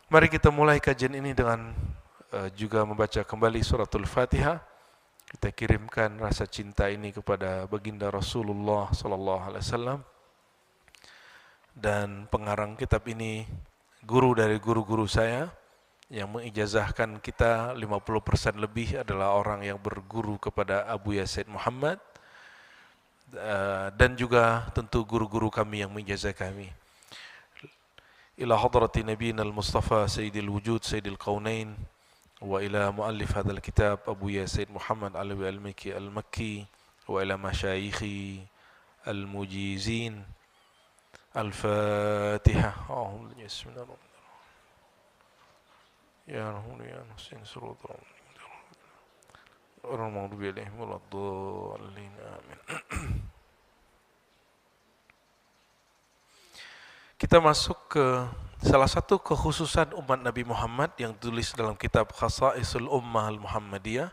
Mari kita mulai kajian ini dengan juga membaca kembali suratul Fatihah. Kita kirimkan rasa cinta ini kepada baginda Rasulullah sallallahu alaihi wasallam, dan pengarang kitab ini guru dari guru-guru saya yang mengijazahkan kita 50% lebih adalah orang yang berguru kepada Abu Yazid Muhammad, dan juga tentu guru-guru kami yang mengijazah kami. Ila hadrati nabiyina al-Mustafa sayyidil wujud sayyidil qaunain wa ila muallif hadzal kitab Abu Yazid Muhammad Alawi al-Makki wa ila masyayikhi al-mujizin. Al-Fatihah. Bismillahirrahmanirrahim. Ya Rahman ya Nasin surutul orang maghdubi alaihim waladdallin amin. Kita masuk ke salah satu kekhususan umat Nabi Muhammad yang ditulis dalam kitab Khasaisul Ummah Al-Muhammadiyah.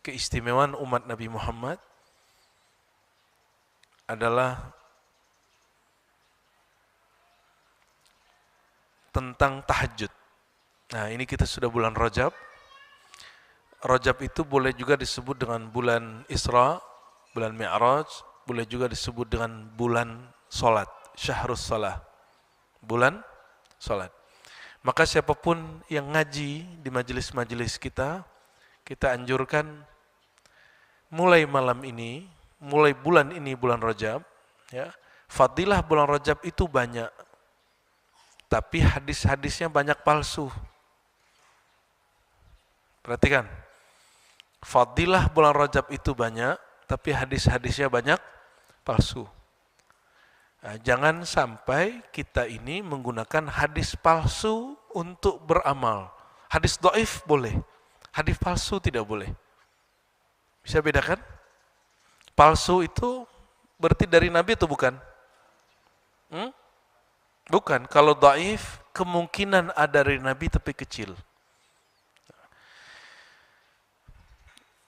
Keistimewaan umat Nabi Muhammad adalah tentang tahajud. Nah, ini kita sudah bulan Rajab. Rajab itu boleh juga disebut dengan bulan Isra, bulan Mi'raj, boleh juga disebut dengan bulan salat, Syahrus Salah. Bulan salat. Maka siapapun yang ngaji di majelis-majelis kita anjurkan mulai malam ini, mulai bulan ini, bulan Rajab, ya. Fadilah bulan Rajab itu banyak, tapi hadis-hadisnya banyak palsu. Perhatikan, fadilah bulan Rajab itu banyak, tapi hadis-hadisnya banyak palsu. Nah, jangan sampai kita ini menggunakan hadis palsu untuk beramal. Hadis dhaif boleh, hadis palsu tidak boleh. Bisa bedakan? Palsu itu berarti dari Nabi atau bukan? Bukan. Kalau dhaif kemungkinan ada dari Nabi tapi kecil.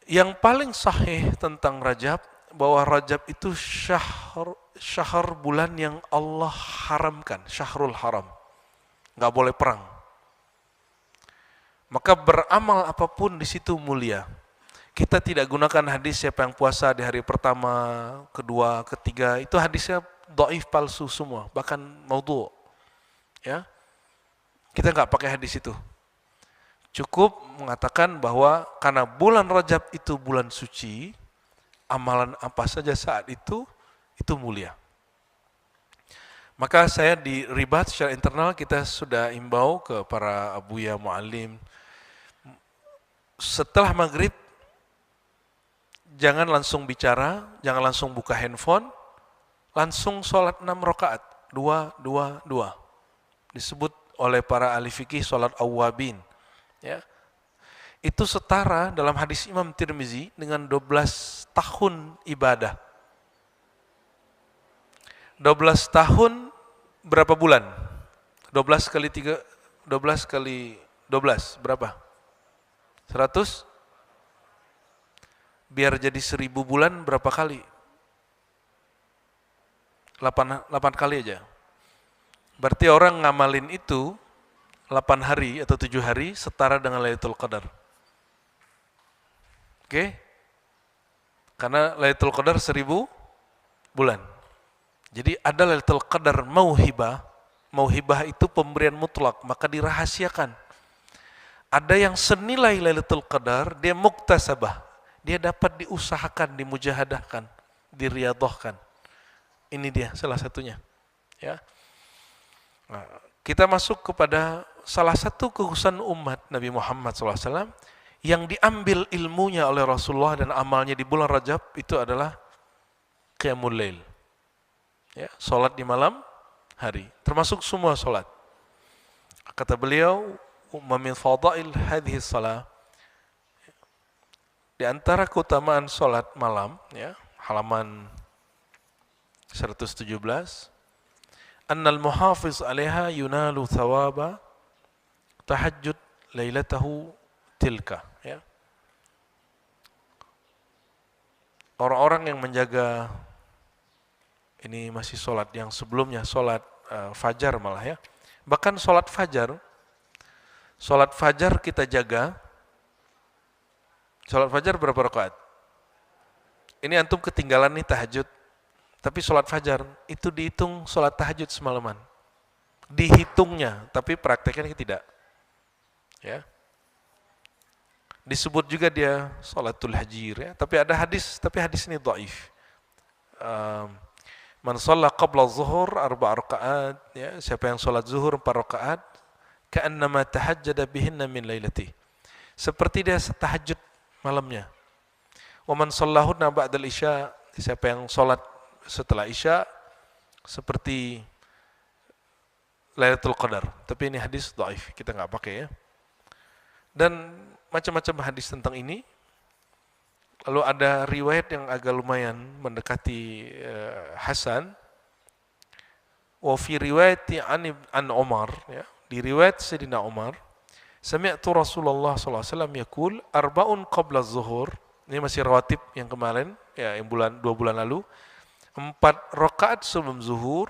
Yang paling sahih tentang Rajab, bahwa Rajab itu syahr bulan yang Allah haramkan, syahrul haram. Nggak boleh perang. Maka beramal apapun di situ mulia. Kita tidak gunakan hadis siapa yang puasa di hari pertama, kedua, ketiga, itu hadisnya dhaif, palsu semua, bahkan maudhu'. Ya. Kita nggak pakai hadis itu. Cukup mengatakan bahwa karena bulan Rajab itu bulan suci, amalan apa saja saat itu mulia. Maka saya di ribat secara internal kita sudah imbau ke para abuya muallim, setelah maghrib jangan langsung bicara, jangan langsung buka handphone, langsung sholat 6 rakaat, 2. Disebut oleh para ahli fikih sholat awwabin. Ya. Itu setara dalam hadis Imam Tirmizi dengan 12 tahun ibadah. 12 tahun berapa bulan? 12 kali 3, 12 kali 12 berapa? 100? Biar jadi 1000 bulan berapa kali? 8 kali aja. Berarti orang ngamalin itu 8 hari atau 7 hari setara dengan Lailatul Qadar. Oke? Karena Lailatul Qadar 1000 bulan. Jadi ada Lailatul Qadar mauhibah. Mauhibah itu pemberian mutlak, maka dirahasiakan. Ada yang senilai Lailatul Qadar, dia muktasabah. Dia dapat diusahakan, dimujahadahkan, diriyadhahkan. Ini dia salah satunya. Ya. Nah, kita masuk kepada salah satu kekhususan umat Nabi Muhammad SAW yang diambil ilmunya oleh Rasulullah dan amalnya di bulan Rajab itu adalah Qiyamul Lail. Ya, salat di malam hari, termasuk semua salat. Kata beliau, min fadail hadhihi shalah, di antara keutamaan salat malam, ya, halaman 117, annal muhafiz 'alaiha yunalu thawaba tahajjud lailatahu tilka, ya. Orang-orang yang menjaga, ini masih sholat yang sebelumnya, sholat fajar malah, ya. Bahkan sholat fajar Sholat fajar kita jaga. Sholat fajar berapa rakaat? Ini antum ketinggalan nih tahajud. Tapi sholat fajar itu dihitung sholat tahajud semalaman. Dihitungnya, tapi prakteknya tidak. Ya. Disebut juga dia sholatul hajir, ya. Tapi ada hadis, tapi hadis ini dhaif. Man shalla qabla zuhur 4 rakaat, ya, siapa yang sholat zuhur 4 rakaat, ka'annama tahajjada bihinna min lailati. Seperti dia tahajud malamnya. Wa man shallahunna ba'dal isya, siapa yang sholat setelah isya seperti Lailatul Qadar. Tapi ini hadis dhaif, kita enggak pakai ya. Dan macam-macam hadis tentang ini. Lalu ada riwayat yang agak lumayan mendekati Hasan. Wa fi riwayati an Umar, ya, di riwayat Sayyidina Umar, sami'tu Rasulullah sallallahu alaihi wasallam yaqul arba'un qabla az-zuhur. Ini masih rawatib yang kemarin, ya, yang 2 bulan lalu. 4 rakaat sebelum zuhur,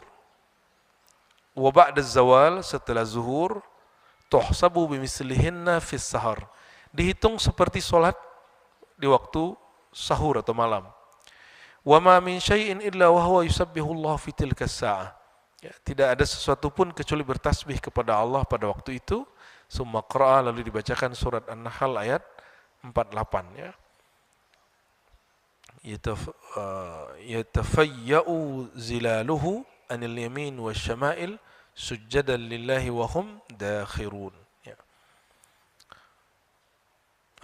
wa ba'da zawal, setelah zuhur, tuhsabu bimislihinna fis sahar. Dihitung seperti solat di waktu sahur atau malam. Wa ma min syai'in illa wa huwa yusabbihullahu fi tilka as-sa'ah. Ya, tidak ada sesuatu pun kecuali bertasbih kepada Allah pada waktu itu. Summa qara'a, lalu dibacakan surat An-Nahl ayat 48, ya. Yatafayya'u zilaluhu anil yamin wasyama'il sujjadan lillahi wa hum dakhirun. Ya.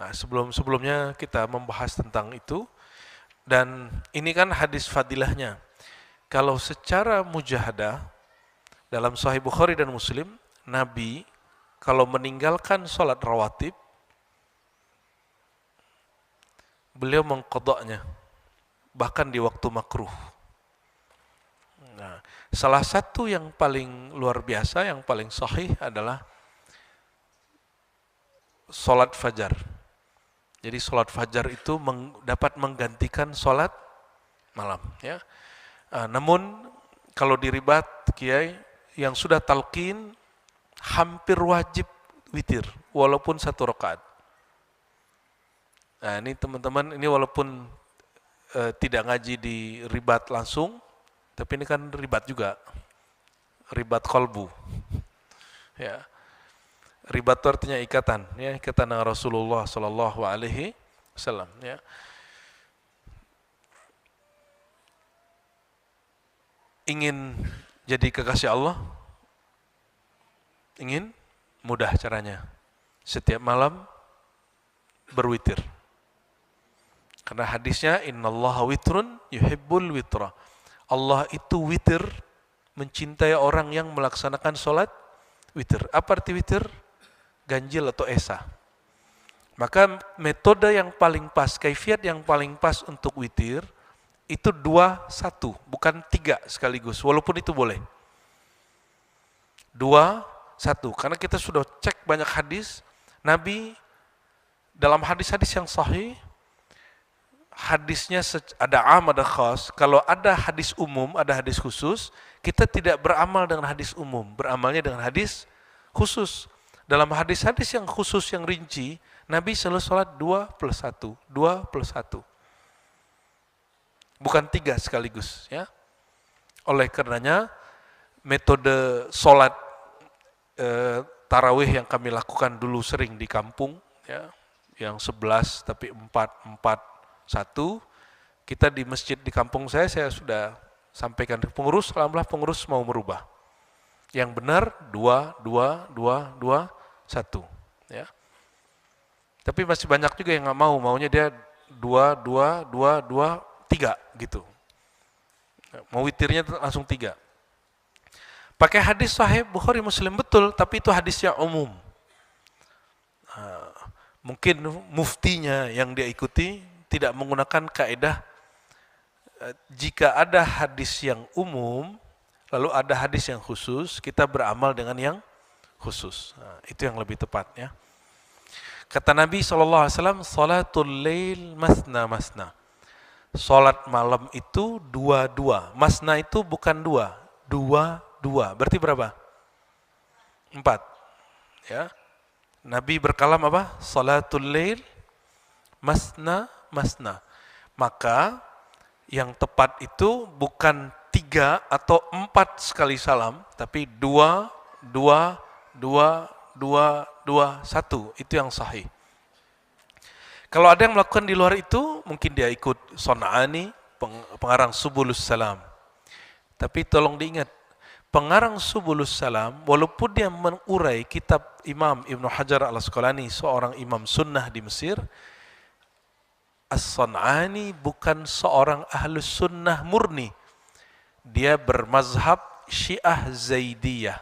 Nah, sebelumnya kita membahas tentang itu, dan ini kan hadis fadilahnya. Kalau secara mujahadah dalam Sahih Bukhari dan Muslim, Nabi kalau meninggalkan sholat rawatib, beliau mengqadanya bahkan di waktu makruh. Nah, salah satu yang paling luar biasa, yang paling sahih adalah sholat fajar. Jadi sholat fajar itu dapat menggantikan sholat malam, ya. Namun kalau diribat kiai yang sudah talqin hampir wajib witir walaupun 1 rakaat. Nah, ini teman-teman, ini walaupun tidak ngaji di ribat langsung, tapi ini kan ribat juga, ribat kolbu, ya. Ribat itu artinya ikatan, ya, ikatan dengan Rasulullah Sallallahu Alaihi Wasallam, ya. Ingin jadi kekasih Allah, ingin mudah caranya, setiap malam berwitir. Karena hadisnya innallaha witrun yuhibbul witra. Allah itu witir, mencintai orang yang melaksanakan sholat witir. Apa arti witir? Ganjil atau esa. Maka metode yang paling pas, kaifiat yang paling pas untuk witir itu 2-1, bukan 3 sekaligus, walaupun itu boleh. 2-1, karena kita sudah cek banyak hadis, Nabi dalam hadis-hadis yang sahih, hadisnya ada am, ada khas. Kalau ada hadis umum, ada hadis khusus, kita tidak beramal dengan hadis umum, beramalnya dengan hadis khusus. Dalam hadis-hadis yang khusus, yang rinci, Nabi selalu sholat 2+1, 2+1. Bukan 3 sekaligus, ya. Oleh karenanya, metode sholat tarawih yang kami lakukan dulu sering di kampung, ya, yang 11 tapi 4-4-1, kita di masjid di kampung saya sudah sampaikan ke pengurus, alhamdulillah pengurus mau merubah. Yang benar 2-2-2-2-1, ya. Tapi masih banyak juga yang nggak mau, maunya dia 2-2-2-2-3 gitu. Mau witirnya langsung 3. Pakai hadis sahih Bukhari Muslim betul, tapi itu hadisnya umum. Mungkin muftinya yang dia ikuti tidak menggunakan kaidah jika ada hadis yang umum, lalu ada hadis yang khusus, kita beramal dengan yang khusus. Nah, itu yang lebih tepat, ya. Kata Nabi SAW, salatul lail masna masna. Salat malam itu 2-2. Masna itu bukan 2, 2-2. Berarti berapa? 4. Ya. Nabi berkalam apa? Salatul lail masna masna. Maka yang tepat itu bukan 3 atau 4 sekali salam, tapi 2, 2, 2, 2, 2, 1. Itu yang sahih. Kalau ada yang melakukan di luar itu, mungkin dia ikut Son'ani, pengarang Subulus Salam. Tapi tolong diingat, pengarang Subulus Salam, walaupun dia mengurai kitab Imam Ibnu Hajar al-Asqalani, seorang imam sunnah di Mesir, As-Son'ani bukan seorang ahlus sunnah murni. Dia bermazhab Syiah Zaidiyah.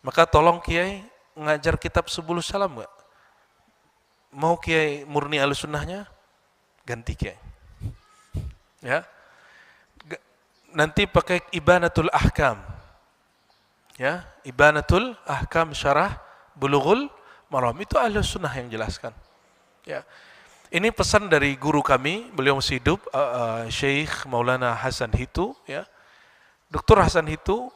Maka tolong Kiai ngajar kitab Subulus Salam enggak? Mau Kiai murni ahlus sunnahnya? Ganti Kiai. Ya. Nanti pakai Ibanatul Ahkam. Ya, Ibanatul Ahkam syarah Bulughul Maram, itu ahlus sunnah yang jelaskan. Ya. Ini pesan dari guru kami, beliau masih hidup, Syekh Maulana Hasan Hitu, ya. Dr. Hasan Hitu,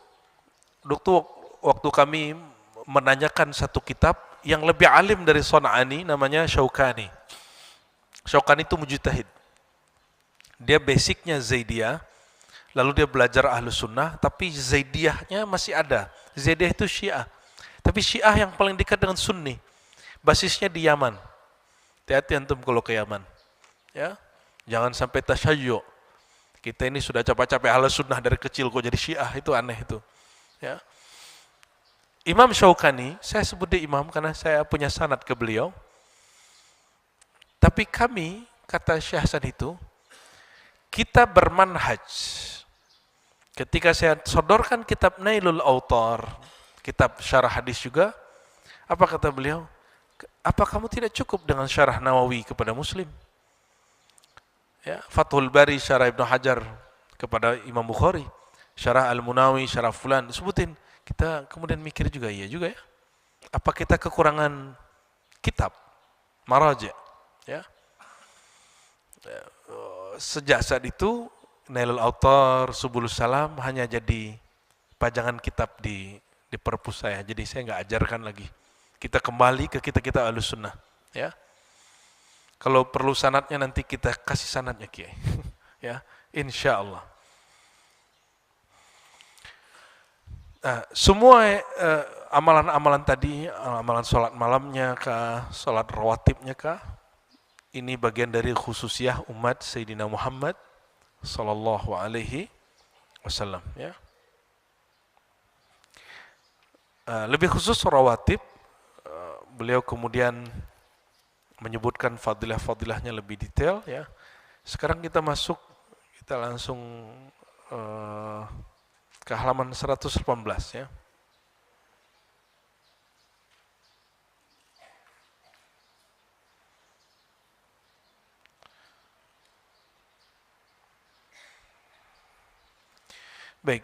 waktu kami menanyakan satu kitab yang lebih alim dari Son'ani, namanya Syaukani. Syaukani itu mujtahid. Dia basicnya Zaidiyah, lalu dia belajar Ahlus Sunnah, tapi Zaidiyahnya masih ada. Zaidiyah itu Syiah. Tapi Syiah yang paling dekat dengan Sunni. Basisnya di Yaman. Hati-hati antum kalau ke Yaman. Ya. Jangan sampai tasyayyu. Kita ini sudah capek-capek Ahlus Sunnah dari kecil kok jadi Syiah, itu aneh itu. Ya. Imam Syaukani, saya sebut dia imam karena saya punya sanad ke beliau. Tapi kami, kata Syekh Hasan itu, kita bermanhaj. Ketika saya sodorkan kitab Nailul Autar, kitab syarah hadis juga, apa kata beliau? Apa kamu tidak cukup dengan syarah Nawawi kepada Muslim? Ya, Fathul Bari syarah Ibnu Hajar kepada Imam Bukhari, syarah Al-Munawi, syarah fulan, sebutin. Kita kemudian mikir juga, iya juga ya. Apa kita kekurangan kitab, maraja? Ya. Sejak saat itu Nailul Autar, Subulus Salam hanya jadi pajangan kitab di perpus saya. Jadi saya nggak ajarkan lagi. Kita kembali ke kita Ahlus Sunnah, ya. Kalau perlu sanadnya nanti kita kasih sanadnya Kiai. Ya, insya Allah. Nah, semua amalan-amalan tadi, amalan sholat malamnya kah, sholat rawatibnya kah, ini bagian dari khususiyah umat Sayyidina Muhammad sallallahu alaihi wasallam, ya. Lebih khusus rawatib, beliau kemudian menyebutkan fadilah-fadilahnya lebih detail, ya. Sekarang kita langsung ke halaman 118, ya. Baik.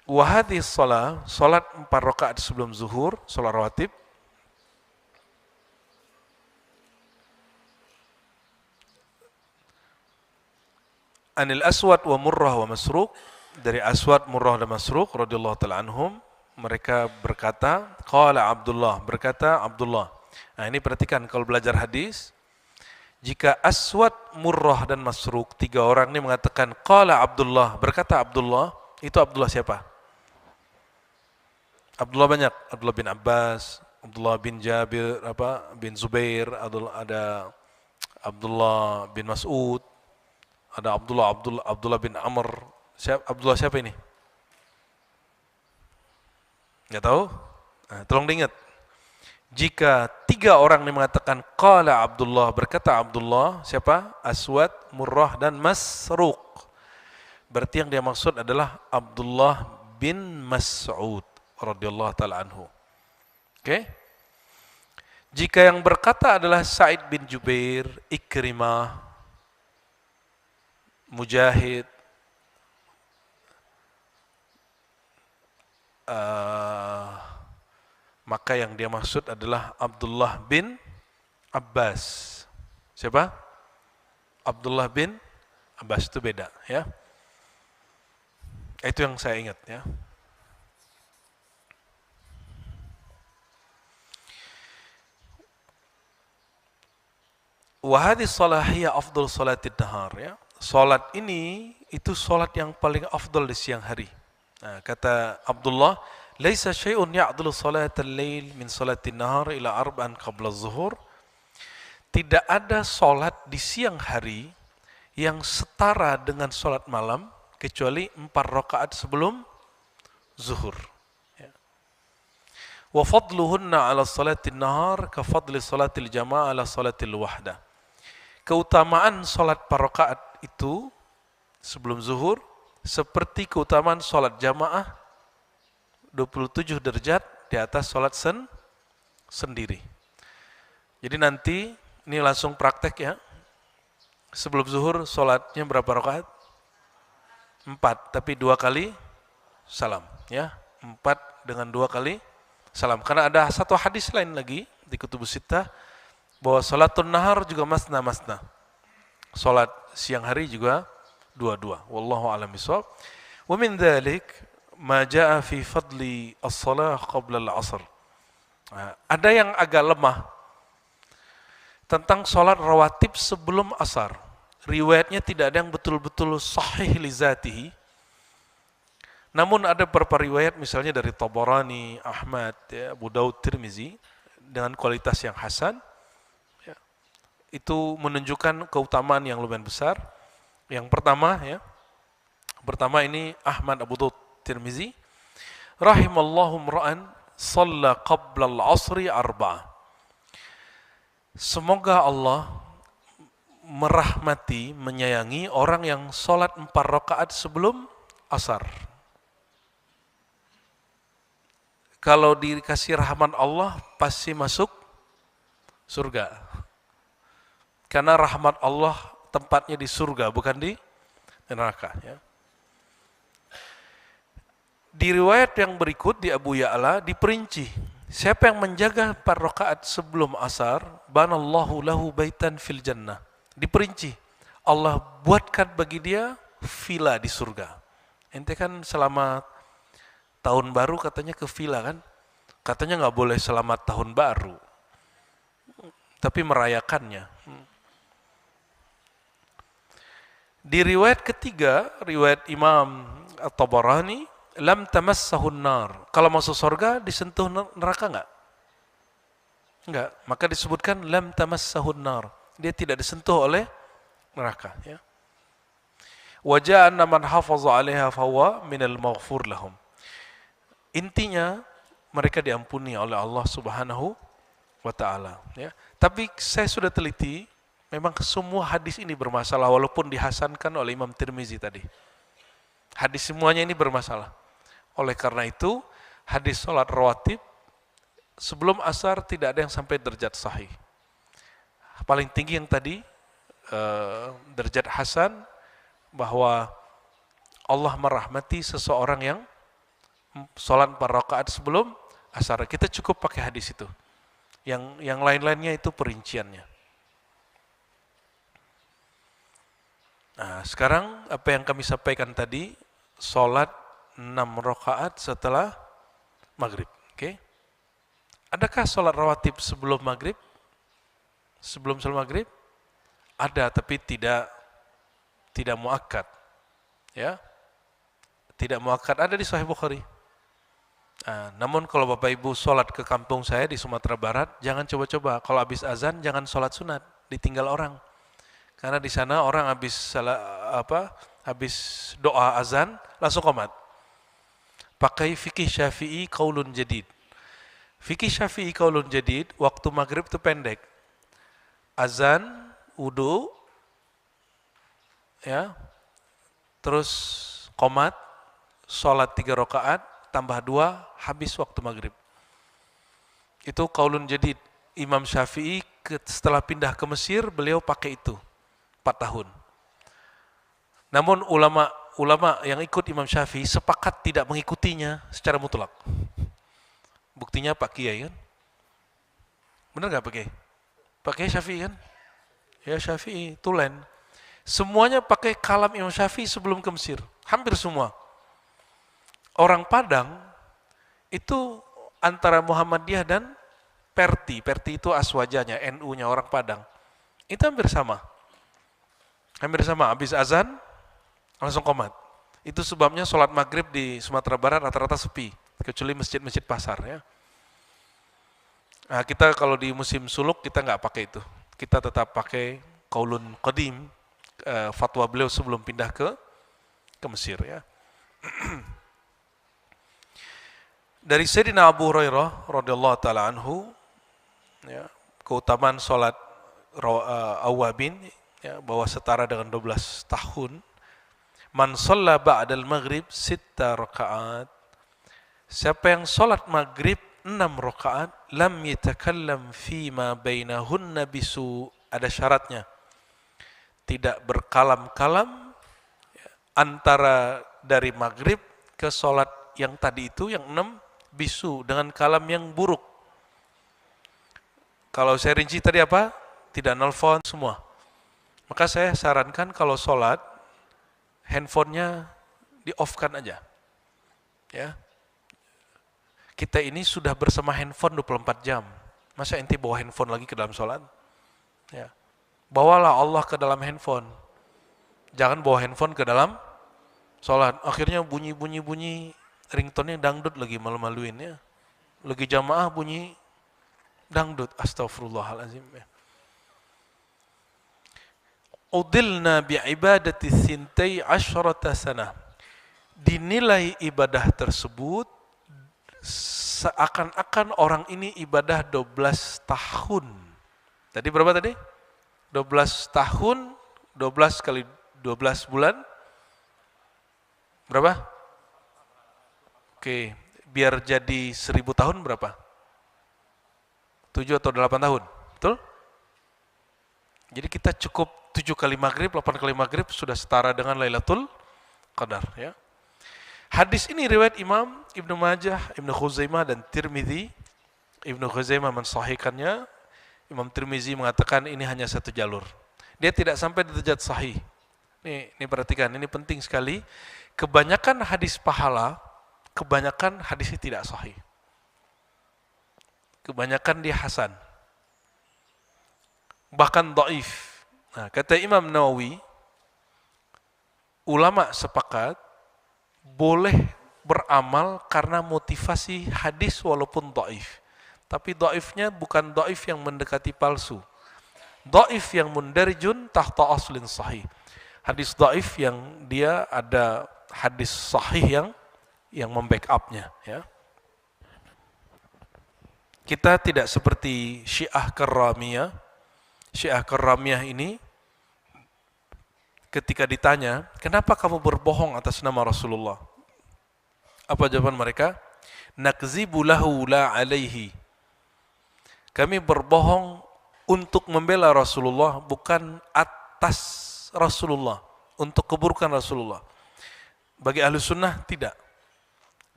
Wahadi salat 4 rakaat sebelum zuhur, salat rawatib. Anil Aswad wa Murrah wa Masruq, dari Aswad, Murrah dan Masruq radhiyallahu taala anhum, mereka berkata, qala Abdullah, berkata Abdullah. Nah, ini perhatikan kalau belajar hadis, jika Aswad, Murrah dan Masruq, 3 orang ini mengatakan qala Abdullah, berkata Abdullah, itu Abdullah siapa? Abdullah banyak, Abdullah bin Abbas, Abdullah bin Jabir, bin Zubair, ada Abdullah bin Mas'ud, ada Abdullah bin Amr. Abdullah siapa ini? Nggak tahu? Nah, tolong diingat. Jika 3 orang ini mengatakan qala Abdullah, berkata Abdullah, siapa? Aswad, Murrah dan Masruq. Berarti yang dia maksud adalah Abdullah bin Mas'ud radhiyallahu taala anhu. Oke? Jika yang berkata adalah Sa'id bin Jubair, Ikrimah, Mujahid, maka yang dia maksud adalah Abdullah bin Abbas. Siapa? Abdullah bin Abbas, itu beda, ya. Itu yang saya ingat, ya. Wa hadhihi shalah hiya afdal salatid nahar, ya. Salat ini itu salat yang paling afdal di siang hari. Nah, kata Abdullah, laisa syai'un ya'dulu salatal lail min salatin nahar ila arba'an qabla az-zuhur. Tidak ada salat di siang hari yang setara dengan salat malam kecuali 4 rakaat sebelum zuhur. Ya. Wa fadluhunna 'ala salatin nahar ka fadli salatil jamaah 'ala salatil wahdah. Keutamaan salat 4 rakaat itu sebelum zuhur seperti keutamaan salat jamaah 27 derajat di atas salat sendiri. Jadi nanti ini langsung praktek ya. Sebelum zuhur salatnya berapa rakaat? 4, tapi 2 kali salam ya. 4 dengan 2 kali salam. Karena ada satu hadis lain lagi di Kutubus Sittah bahwa salatun nahar juga masna. Salat siang hari juga dua-dua. Wallahu a'lam bishawab. Wa min dzalik ma jaa fi fadli as-shalah qabla al-'asr. Ada yang agak lemah tentang salat rawatib sebelum asar. Riwayatnya tidak ada yang betul-betul sahih li zatihi. Namun ada beberapa riwayat misalnya dari Tabarani, Ahmad, ya, Abu Daud, Tirmizi dengan kualitas yang hasan. Ya, itu menunjukkan keutamaan yang lumayan besar. Yang pertama ya. Pertama ini Ahmad, Abu Daud, Tirmizi. Rahimallahu imra'an shalla qabla al-'asri arba'ah. Semoga Allah merahmati, menyayangi orang yang sholat 4 rakaat sebelum asar. Kalau dikasih rahmat Allah, pasti masuk surga. Karena rahmat Allah tempatnya di surga, bukan di neraka. Ya. Di riwayat yang berikut di Abu Ya'la diperinci, siapa yang menjaga 4 rakaat sebelum asar, banallahu lahu baitan fil jannah. Diperinci, Allah buatkan bagi dia villa di surga. Ente kan selamat tahun baru katanya ke villa kan? Katanya nggak boleh selamat tahun baru, tapi merayakannya. Di riwayat ketiga, riwayat Imam At-Tabarani, lam tamassahun nar. Kalau masuk surga disentuh neraka nggak? Enggak, maka disebutkan lam tamassahun nar. Dia tidak disentuh oleh neraka. Ya. Wajah anna man hafaza 'alaiha fahuwa minal maghfur lahum. Intinya mereka diampuni oleh Allah Subhanahu wa taala. Ya. Tapi saya sudah teliti, memang semua hadis ini bermasalah walaupun dihasankan oleh Imam Tirmizi tadi. Hadis semuanya ini bermasalah. Oleh karena itu, hadis salat rawatib sebelum asar tidak ada yang sampai derajat sahih. Paling tinggi yang tadi derajat hasan, bahwa Allah merahmati seseorang yang salat 4 rakaat sebelum asar. Kita cukup pakai hadis itu. Yang lain-lainnya itu perinciannya. Nah, sekarang apa yang kami sampaikan tadi, salat 6 rakaat setelah maghrib. Oke? Adakah salat rawatib sebelum maghrib? Sebelum salat maghrib? Ada, tapi tidak muakkad. Ya. Tidak muakkad, ada di Sahih Bukhari. Namun kalau Bapak Ibu salat ke kampung saya di Sumatera Barat, jangan coba-coba. Kalau habis azan jangan salat sunat, ditinggal orang. Karena di sana orang habis doa azan langsung qomat. Pakai fikih Syafi'i qaulun jadid. Fikih Syafi'i qaulun jadid, waktu maghrib itu pendek. Azan, wudu, ya, terus qomat, sholat 3 rakaat, tambah 2, habis waktu maghrib. Itu qaulun jadid. Imam Syafi'i setelah pindah ke Mesir, beliau pakai itu 4 tahun. Namun ulama yang ikut Imam Syafi'i sepakat tidak mengikutinya secara mutlak. Buktinya Pak Kiai kan? Benar nggak Pak Kiai? Pak Kiai Syafi'i kan? Ya Syafi'i, tulen. Semuanya pakai kalam Imam Syafi'i sebelum ke Mesir. Hampir semua. Orang Padang itu antara Muhammadiyah dan Perti. Perti itu aswajanya, NU-nya orang Padang. Itu hampir sama. Hampir sama, habis azan langsung qomat. Itu sebabnya sholat maghrib di Sumatera Barat rata-rata sepi, kecuali masjid-masjid pasar ya. Nah, kita kalau di musim suluk kita nggak pakai itu. Kita tetap pakai qaulun qadim, fatwa beliau sebelum pindah ke Mesir ya. Dari Sayyidina Abu Hurairah radhiyallahu taala anhu ya, keutamaan salat awabin ya, bahwa setara dengan 12 tahun. Man shalla ba'dal maghrib 6 rakaat. Siapa yang salat maghrib 6 rakaat, lam yatakallam fima bainahunna bisu. Ada syaratnya. Tidak berkalam-kalam antara dari maghrib ke salat yang tadi itu, yang 6, bisu, dengan kalam yang buruk. Kalau saya rinci tadi apa? Tidak nelfon semua. Maka saya sarankan kalau sholat, handphonenya di-off-kan aja. Ya. Kita ini sudah bersama handphone 24 jam. Masa ente bawa handphone lagi ke dalam sholat? Ya. Bawalah Allah ke dalam handphone. Jangan bawa handphone ke dalam sholat. Akhirnya bunyi-bunyi ringtone-nya dangdut lagi, malu-maluin ya. Lagi jamaah bunyi dangdut. Astagfirullahaladzim ya. Udilna bi'ibadati sintai asyrata sanah. Dinilai ibadah tersebut seakan-akan orang ini ibadah 12 tahun. Tadi berapa tadi? 12 tahun, 12 kali 12 bulan. Berapa? Oke, biar jadi 1000 tahun berapa? 7 atau 8 tahun, betul? Jadi kita cukup 7 kali maghrib, 8 kali maghrib sudah setara dengan Lailatul Qadar ya. Hadis ini riwayat Imam Ibnu Majah, Ibnu Khuzaimah dan Tirmizi. Ibnu Khuzaimah mensahihkannya, Imam Tirmizi mengatakan ini hanya satu jalur. Dia tidak sampai di derajat sahih. Ini perhatikan, ini penting sekali. Kebanyakan hadis pahala, kebanyakan hadisnya tidak sahih. Kebanyakan dia hasan. Bahkan dhaif. Nah, kata Imam Nawawi, ulama sepakat boleh beramal karena motivasi hadis walaupun dhaif. Tapi dhaifnya bukan dhaif yang mendekati palsu. Dhaif yang mundarijun tahta aslin sahih. Hadis dhaif yang dia ada hadis sahih yang membackup-nya ya. Kita tidak seperti Syiah Karramiyah. Syiah Karramiyah ini ketika ditanya, kenapa kamu berbohong atas nama Rasulullah? Apa jawaban mereka? Nakzibu lahu la alaihi. Kami berbohong untuk membela Rasulullah, bukan atas Rasulullah, untuk keburukan Rasulullah. Bagi ahlu sunnah tidak.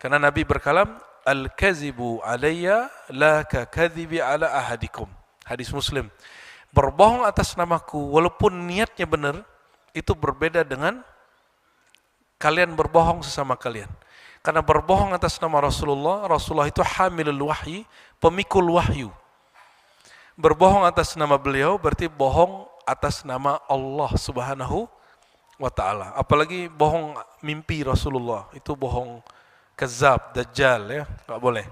Karena Nabi berkalam, al-kazibu alayya la ka kadhibi ala ahadikum. Hadis Muslim. Berbohong atas namaku, walaupun niatnya benar, itu berbeda dengan kalian berbohong sesama kalian. Karena berbohong atas nama Rasulullah, Rasulullah itu hamilul wahyi, pemikul wahyu. Berbohong atas nama beliau berarti bohong atas nama Allah Subhanahu wa ta'ala. Apalagi bohong mimpi Rasulullah, itu bohong kazab, dajjal ya, enggak boleh.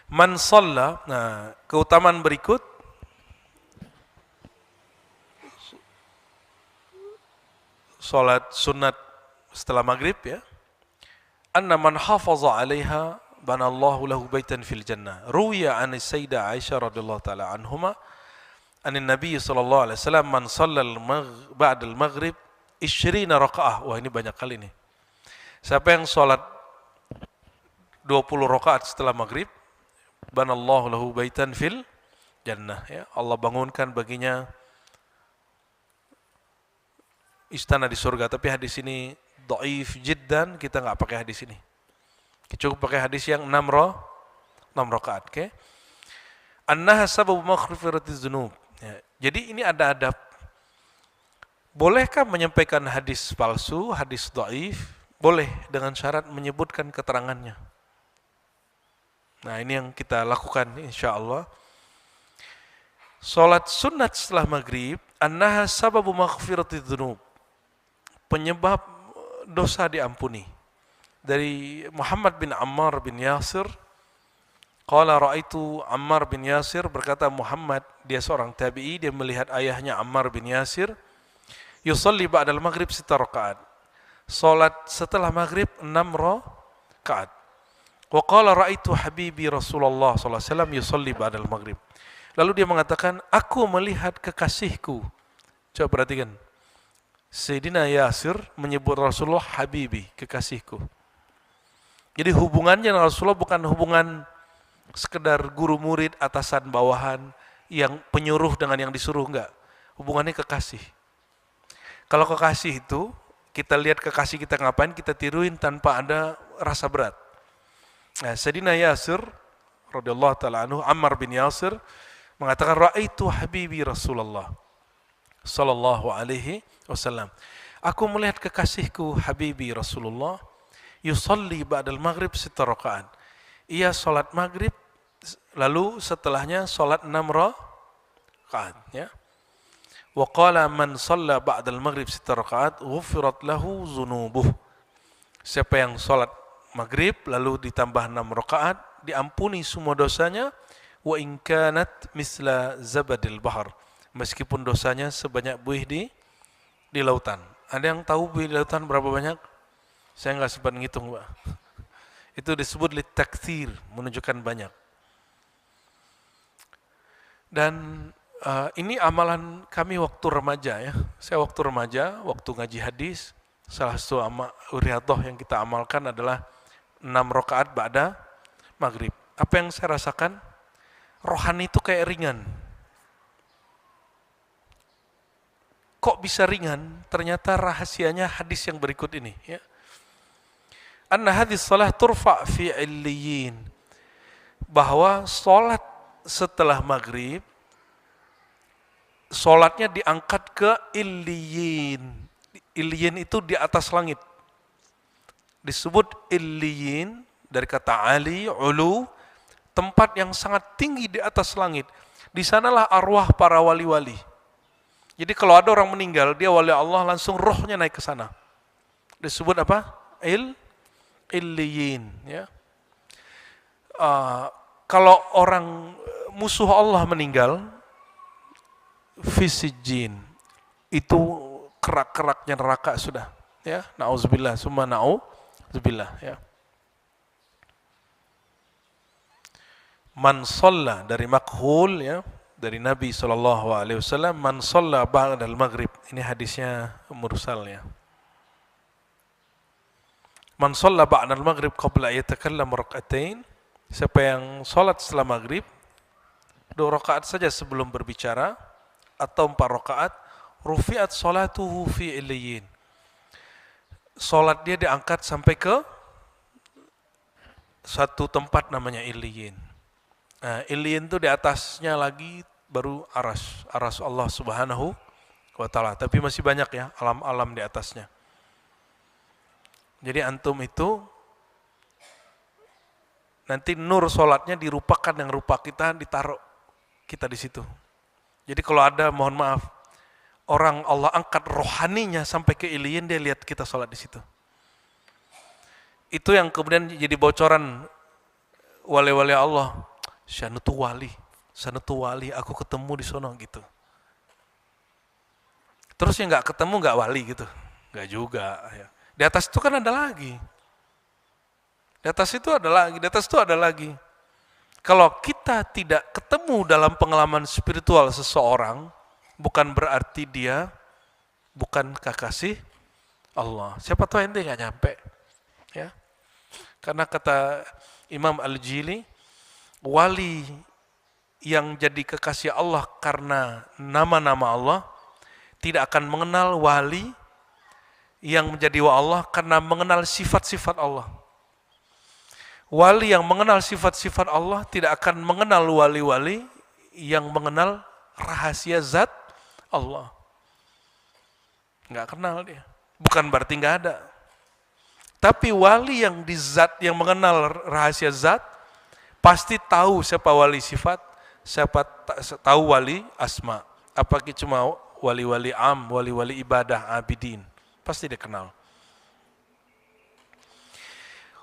Man shalla, nah, keutamaan berikut salat sunat setelah maghrib ya. Anna man hafaza 'alaiha banallahu lahu baitan fil jannah. Ruwiya 'an Sayyidah Aisyah radhiyallahu taala anhuma anin Nabi sallallahu alaihi wasallam man shalla ba'da al-maghrib 20 rakaah. Wah, ini banyak kali nih. Siapa yang salat 20 rakaat setelah maghrib, banallahu lahu baitan fil jannah ya. Allah bangunkan baginya istana di surga. Tapi hadis ini dhaif jiddan, kita enggak pakai hadis ini. Kita cukup pakai hadis yang 6 rakaat, oke. Annaha sababu maghfiratiz dzunub. Ya, jadi ini ada adab. Bolehkah menyampaikan hadis palsu, hadis dhaif? Boleh, dengan syarat menyebutkan keterangannya. Nah, ini yang kita lakukan insyaallah. Salat sunat setelah maghrib, annaha sababu maghfiratidz dzunub. Penyebab dosa diampuni. Dari Muhammad bin Ammar bin Yasir, qala ra'aitu Ammar bin Yasir, berkata Muhammad, dia seorang tabi'i, dia melihat ayahnya Ammar bin Yasir, yusalli ba'dal maghrib 6 rakaat. Salat setelah maghrib 6 rakaat. Wa qala ra'aitu habibi Rasulullah sallallahu alaihi wasallam yusalli ba'dal maghrib. Lalu dia mengatakan, aku melihat kekasihku. Coba perhatikan. Sayyidina Yasir menyebut Rasulullah habibi, kekasihku. Jadi hubungannya dengan Rasulullah bukan hubungan sekedar guru murid, atasan bawahan, yang penyuruh dengan yang disuruh, enggak. Hubungannya kekasih. Kalau kekasih itu, kita lihat kekasih kita ngapain, kita tiruin tanpa ada rasa berat. Nah, Sayyidina Yasir radhiyallahu ta'ala anhu, Ammar bin Yasir mengatakan, ra'aitu habibi Rasulullah sallallahu alaihi wasallam. Aku melihat kekasihku habibi Rasulullah yusalli ba'dal maghrib 6 rakaat. Ia salat maghrib, lalu setelahnya salat 6 rakaat, ya. Wa qala man shalla ba'dal maghrib 6 rakaat ghufirat lahu dzunubuh. Siapa yang salat maghrib lalu ditambah 6 rakaat, diampuni semua dosanya, wa in kanat misla zabadil bahar, meskipun dosanya sebanyak buih di lautan. Ada yang tahu buih di lautan berapa banyak? Saya nggak sempat ngitung, Pak. Itu disebut litaktsir, menunjukkan banyak. Dan ini amalan kami waktu remaja, ya. Saya waktu remaja, waktu ngaji hadis, salah satu riyadhah yang kita amalkan adalah 6 rakaat ba'da maghrib. Apa yang saya rasakan? Rohani itu kayak ringan. Kok bisa ringan? Ternyata rahasianya hadis yang berikut ini, ya. Anna hadis salah turfa fi illiyin. Bahwa salat setelah maghrib, salatnya diangkat ke illiyin. Illiyin itu di atas langit. Disebut illiyin dari kata ali, ulu, tempat yang sangat tinggi di atas langit. Di sanalah arwah para wali-wali. Jadi kalau ada orang meninggal, dia wali Allah, langsung rohnya naik ke sana. Disebut apa? Illiyin, ya. Kalau orang musuh Allah meninggal, fisijin, itu kerak-keraknya neraka sudah, ya. Nauzubillah, summa nauzubillah, ya. Man shalla dari makhul, ya, dari Nabi SAW, man shalla ba'dal maghrib. Ini hadisnya mursal, ya. Man shalla ba'dal maghrib qabla yatakallam rak'atain. Siapa yang salat setelah maghrib 2 rakaat saja sebelum berbicara, atau 4 rakaat, rufi'at salatuhu fi illiyin. Salat dia diangkat sampai ke satu tempat namanya illiyin. Nah, illiyin itu di atasnya lagi baru aras Allah Subhanahu wa ta'ala. Tapi masih banyak, ya, alam-alam di atasnya. Jadi antum itu nanti nur solatnya dirupakan yang rupa kita, ditaruh kita di situ. Jadi kalau ada, mohon maaf, orang Allah angkat rohaninya sampai ke illiyin, dia lihat kita solat di situ. Itu yang kemudian jadi bocoran wali-wali Allah. Sanutu wali, aku ketemu di sono gitu. Terus yang nggak ketemu nggak wali gitu, nggak juga. Ya. Di atas itu kan ada lagi. Di atas itu ada lagi. Kalau kita tidak ketemu dalam pengalaman spiritual seseorang, bukan berarti dia bukan kekasih Allah. Siapa tahu ente nggak nyampe, ya. Karena kata Imam Al-Jili, wali yang jadi kekasih Allah karena nama-nama Allah tidak akan mengenal wali yang menjadi wa Allah karena mengenal sifat-sifat Allah. Wali yang mengenal sifat-sifat Allah tidak akan mengenal wali-wali yang mengenal rahasia zat Allah. Nggak kenal dia. Bukan berarti nggak ada. Tapi wali yang di zat, yang mengenal rahasia zat, pasti tahu siapa wali sifat, Siapa tahu wali asma? Apakah cuma wali-wali am, wali-wali ibadah, abidin? Pasti dia kenal.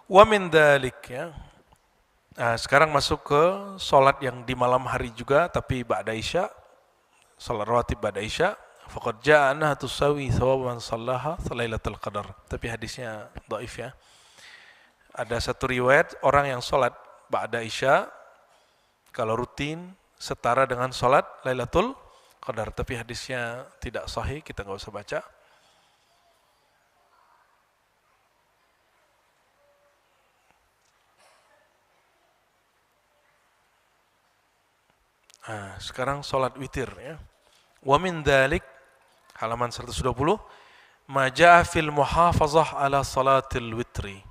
Wa min dzalik ya. Nah, sekarang masuk ke solat yang di malam hari juga tapi ba'da isya, salat rawatib ba'da isya. Faqad ja'ana tusawi thawaban sallaha lailatul qadar. Tapi hadisnya dhaif ya. Ada satu riwayat orang yang salat ba'da isya kalau rutin setara dengan salat lailatul qadar. Tapi hadisnya tidak sahih, kita enggak usah baca. Nah, sekarang salat witir ya. Wa min dzalik halaman 120 ma jaa fil muhafazah ala salatil witri.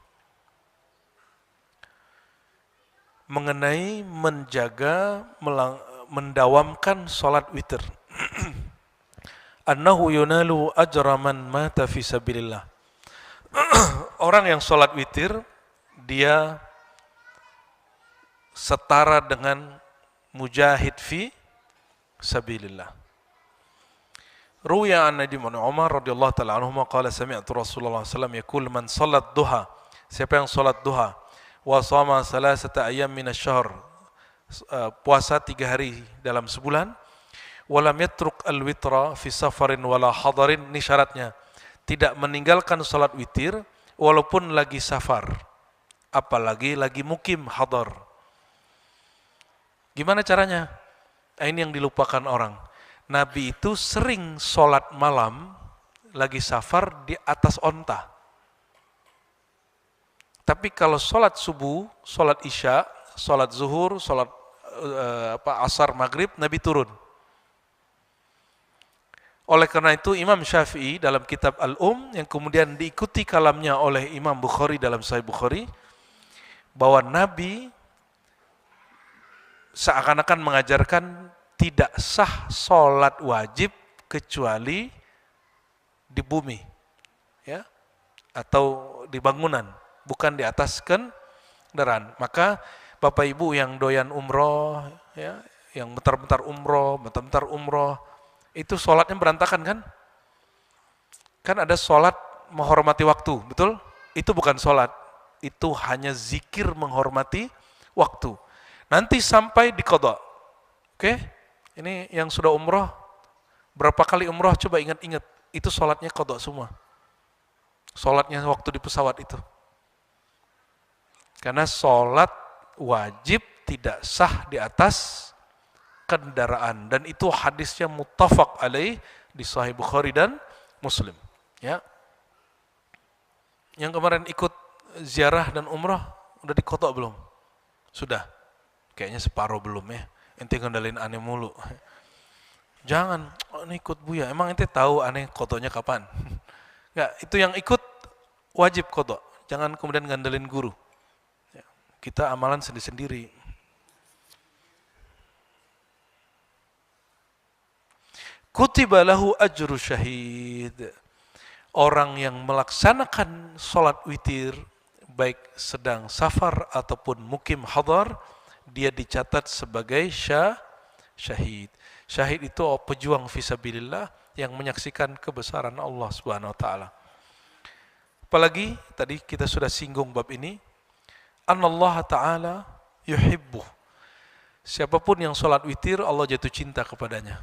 Mengenai menjaga mendawamkan salat witir. Annahu yunalu ajra man mata fi sabilillah. Orang yang salat witir dia setara dengan mujahid fi sabilillah. Ruya an Ibnu Umar radhiyallahu taala anhu qala sami'tu Rasulullah sallallahu alaihi wasallam yaqul man salat duha, siapa yang salat duha wa shama salasata ayyam minasy-syahr, puasa 3 hari dalam sebulan, walam yatruk al-witra fi safarin wala hadarin, ini syaratnya tidak meninggalkan salat witir walaupun lagi safar, apalagi lagi mukim hadar. Gimana caranya? Ini yang dilupakan orang. Nabi itu sering sholat malam lagi safar di atas onta. Tapi kalau sholat subuh, sholat isya, sholat zuhur, sholat asar, maghrib, Nabi turun. Oleh karena itu Imam Syafi'i dalam kitab Al-Um yang kemudian diikuti kalamnya oleh Imam Bukhari dalam Sahih Bukhari, bahwa Nabi seakan-akan mengajarkan tidak sah sholat wajib kecuali di bumi, ya, atau di bangunan, bukan di atas kendaraan. Maka Bapak Ibu yang doyan umroh, ya, yang bentar-bentar umroh, itu sholatnya berantakan kan? Kan ada sholat menghormati waktu, betul? Itu bukan sholat, itu hanya zikir menghormati waktu. Nanti sampai di qadha. Oke? Ini yang sudah umroh, berapa kali umroh coba ingat-ingat, itu sholatnya qadha semua. Sholatnya waktu di pesawat itu. Karena sholat wajib tidak sah di atas kendaraan, dan itu hadisnya muttafaq alaih di Sahih Bukhari dan Muslim. Ya. Yang kemarin ikut ziarah dan umroh udah di qadha belum? Sudah. Kayaknya separuh belum ya. Ente ngendalin aneh mulu. Jangan, ini ikut Buya. Emang ente tahu aneh qadhanya kapan? Enggak, itu yang ikut wajib qadha. Jangan kemudian ngandelin guru. Ya, kita amalan sendiri-sendiri. Kutiba lahu ajru syahid. Orang yang melaksanakan sholat witir, baik sedang safar ataupun mukim hadar, dia dicatat sebagai syahid. Syahid itu pejuang fisabilillah yang menyaksikan kebesaran Allah Subhanahu wa taala. Apalagi tadi kita sudah singgung bab ini, anallaha taala yuhibbu. Siapapun yang salat witir, Allah jatuh cinta kepadanya.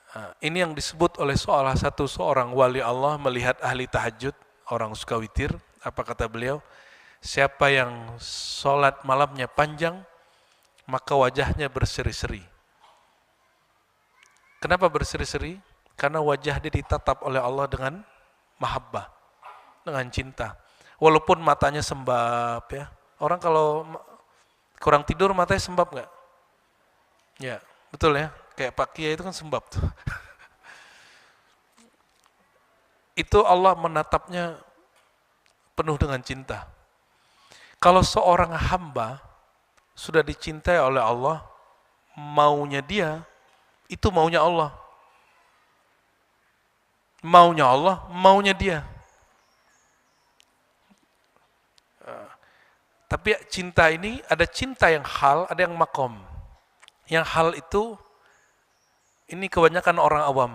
Nah, ini yang disebut oleh salah satu seorang wali Allah melihat ahli tahajud, orang suka witir, apa kata beliau? Siapa yang sholat malamnya panjang, maka wajahnya berseri-seri. Kenapa berseri-seri? Karena wajah dia ditatap oleh Allah dengan mahabbah, dengan cinta. Walaupun matanya sembab, ya. Orang kalau kurang tidur matanya sembab nggak? Ya, betul ya. Kayak Pak Kiai itu kan sembab tuh. Itu Allah menatapnya penuh dengan cinta. Kalau seorang hamba sudah dicintai oleh Allah, maunya dia, itu maunya Allah. Maunya Allah, maunya dia. Tapi cinta ini ada cinta yang hal, ada yang makom. Yang hal itu, ini kebanyakan orang awam.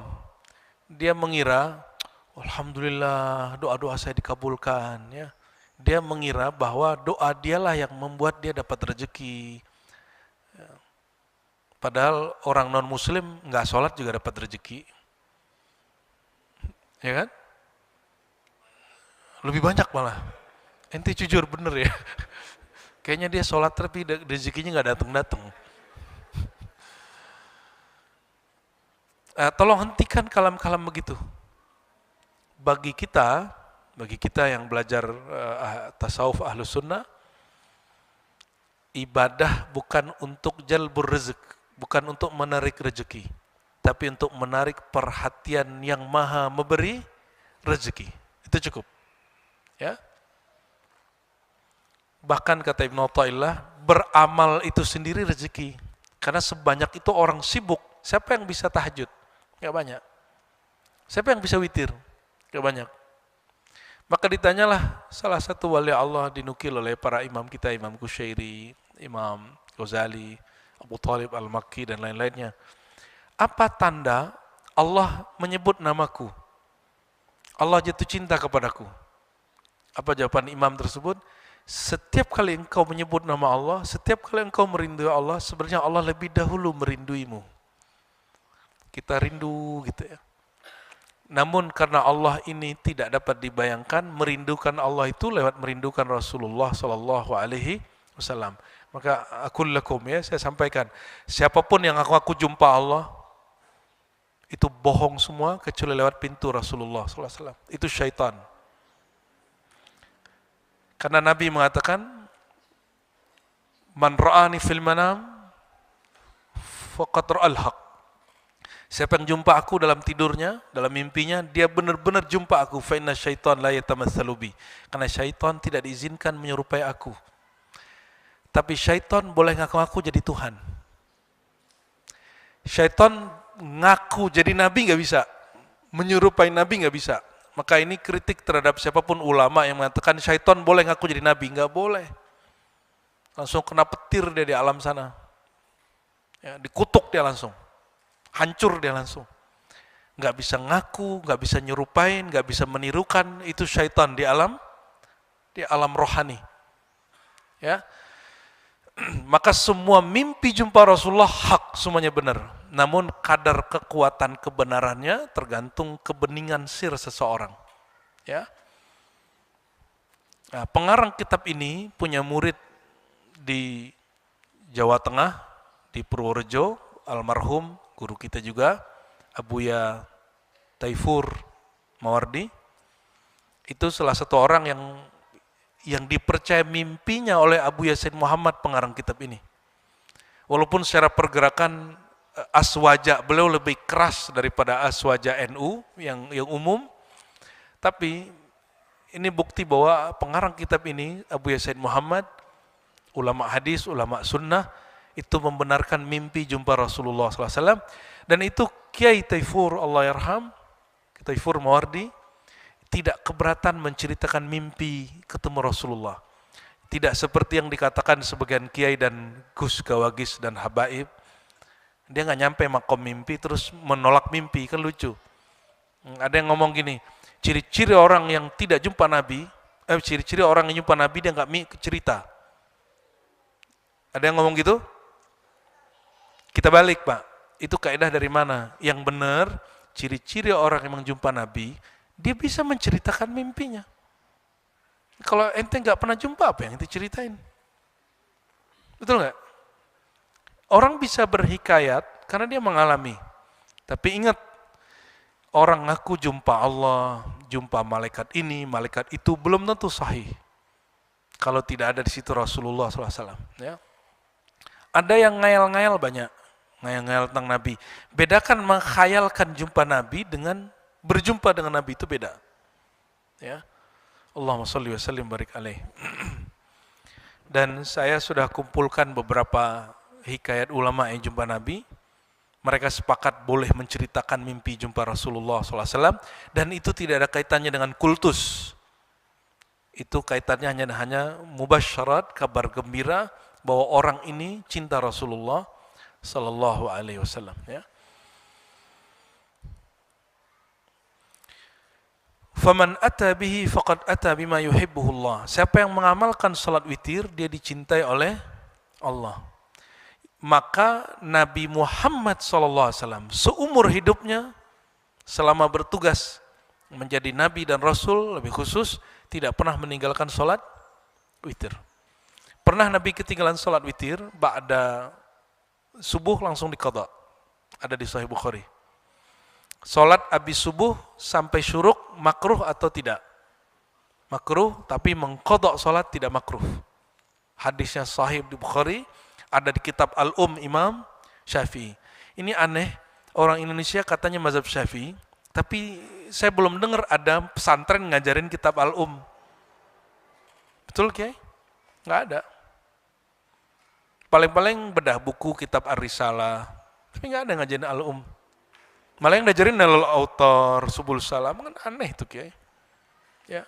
Dia mengira, alhamdulillah doa-doa saya dikabulkan. Ya. Dia mengira bahwa doa dialah yang membuat dia dapat rezeki. Padahal orang non-muslim nggak sholat juga dapat rezeki. Ya kan? Lebih banyak malah. Ente jujur bener ya. Kayaknya dia sholat tapi rezekinya nggak datang-datang. Tolong hentikan kalam-kalam begitu. Bagi kita yang belajar tasawuf ahlus sunnah, ibadah bukan untuk jalbur rezek, bukan untuk menarik rezeki, tapi untuk menarik perhatian yang maha memberi rezeki. Itu cukup. Ya. Bahkan kata Ibnu Athaillah, beramal itu sendiri rezeki. Karena sebanyak itu orang sibuk, siapa yang bisa tahajud? Gak banyak. Siapa yang bisa witir? Gak banyak. Maka ditanyalah salah satu wali Allah dinukil oleh para imam kita, Imam Qushairi, Imam Ghazali, Abu Talib Al-Makki dan lain-lainnya. Apa tanda Allah menyebut namaku? Allah jatuh cinta kepadaku. Apa jawaban imam tersebut? Setiap kali engkau menyebut nama Allah, setiap kali engkau merindui Allah, sebenarnya Allah lebih dahulu merinduimu. Kita rindu gitu ya. Namun karena Allah ini tidak dapat dibayangkan, merindukan Allah itu lewat merindukan Rasulullah sallallahu alaihi wasallam. Maka aqul lakum, ya, saya sampaikan, siapapun yang aku jumpa Allah itu bohong semua kecuali lewat pintu Rasulullah sallallahu alaihi wasallam. Itu syaitan. Karena Nabi mengatakan, man ra'ani fil manam faqad ra'al haq. Siapa yang jumpa aku dalam tidurnya, dalam mimpinya, dia benar-benar jumpa aku. Fa inna syaitan la yatamatsalu bi. Karena syaitan tidak diizinkan menyerupai aku. Tapi syaitan boleh ngaku-ngaku jadi Tuhan. Syaitan ngaku jadi nabi nggak bisa, menyerupai nabi nggak bisa. Maka ini kritik terhadap siapapun ulama yang mengatakan syaitan boleh ngaku jadi nabi, nggak boleh. Langsung kena petir dia di alam sana, ya, dikutuk dia langsung, hancur dia langsung. Nggak bisa ngaku, nggak bisa nyerupain, nggak bisa menirukan, itu syaitan di alam rohani. Ya, maka semua mimpi jumpa Rasulullah hak, semuanya benar. Namun kadar kekuatan kebenarannya tergantung kebeningan sir seseorang. Ya. Nah, pengarang kitab ini punya murid di Jawa Tengah, di Purworejo, almarhum guru kita juga, Abuya Taifur Mawardi. Itu salah satu orang yang dipercaya mimpinya oleh Abu Yasin Muhammad, pengarang kitab ini. Walaupun secara pergerakan aswaja beliau lebih keras daripada aswaja NU yang umum, tapi ini bukti bahwa pengarang kitab ini, Abu Yasin Muhammad, ulama hadis, ulama sunnah, itu membenarkan mimpi jumpa Rasulullah SAW. Dan itu Kiai Taifur, Allah yarham, Taifur Mawardi, tidak keberatan menceritakan mimpi ketemu Rasulullah. Tidak seperti yang dikatakan sebagian kiai dan Gus Gawagis dan Habaib. Dia nggak nyampe makom mimpi terus menolak mimpi, kan lucu. Ada yang ngomong gini, ciri-ciri orang yang tidak jumpa Nabi, ciri-ciri orang yang jumpa Nabi dia nggak cerita. Ada yang ngomong gitu? Kita balik, Pak. Itu kaidah dari mana? Yang benar, ciri-ciri orang yang menjumpa Nabi, dia bisa menceritakan mimpinya. Kalau ente nggak pernah jumpa, apa yang ente ceritain? Betul nggak? Orang bisa berhikayat karena dia mengalami. Tapi ingat, orang ngaku jumpa Allah, jumpa malaikat ini, malaikat itu, belum tentu sahih. Kalau tidak ada di situ Rasulullah SAW. Ya. Ada yang ngayal-ngayal banyak, ngayal-ngayal tentang Nabi. Bedakan menghayalkan jumpa Nabi dengan berjumpa dengan Nabi, itu beda. Ya. Allahumma sholli wa sallim barik alaih. Dan saya sudah kumpulkan beberapa hikayat ulama yang jumpa Nabi. Mereka sepakat boleh menceritakan mimpi jumpa Rasulullah SAW, dan itu tidak ada kaitannya dengan kultus. Itu kaitannya hanya mubasyarat, kabar gembira bahwa orang ini cinta Rasulullah sallallahu alaihi wasallam, ya. Faman ata bihi faqad ata bima yuhibbuhullah. Siapa yang mengamalkan salat witir, dia dicintai oleh Allah. Maka Nabi Muhammad SAW seumur hidupnya selama bertugas menjadi Nabi dan Rasul, lebih khusus tidak pernah meninggalkan salat witir. Pernah Nabi ketinggalan salat witir, ba'da subuh langsung diqadha. Ada di Sahih Bukhari. Salat habis subuh sampai syuruk makruh atau tidak? Makruh, tapi mengqadha salat tidak makruh. Hadisnya sahih di Bukhari, ada di kitab Imam Syafi'i. Ini aneh, orang Indonesia katanya mazhab Syafi'i, tapi saya belum dengar ada pesantren ngajarin kitab Betul, Kiai? Nggak ada. Paling-paling bedah buku kitab Ar-Risalah, tapi nggak ada ngajarin Malah yang ngajarin Nailul Autar, Subul Salam, kan aneh itu, Kiai. Ya.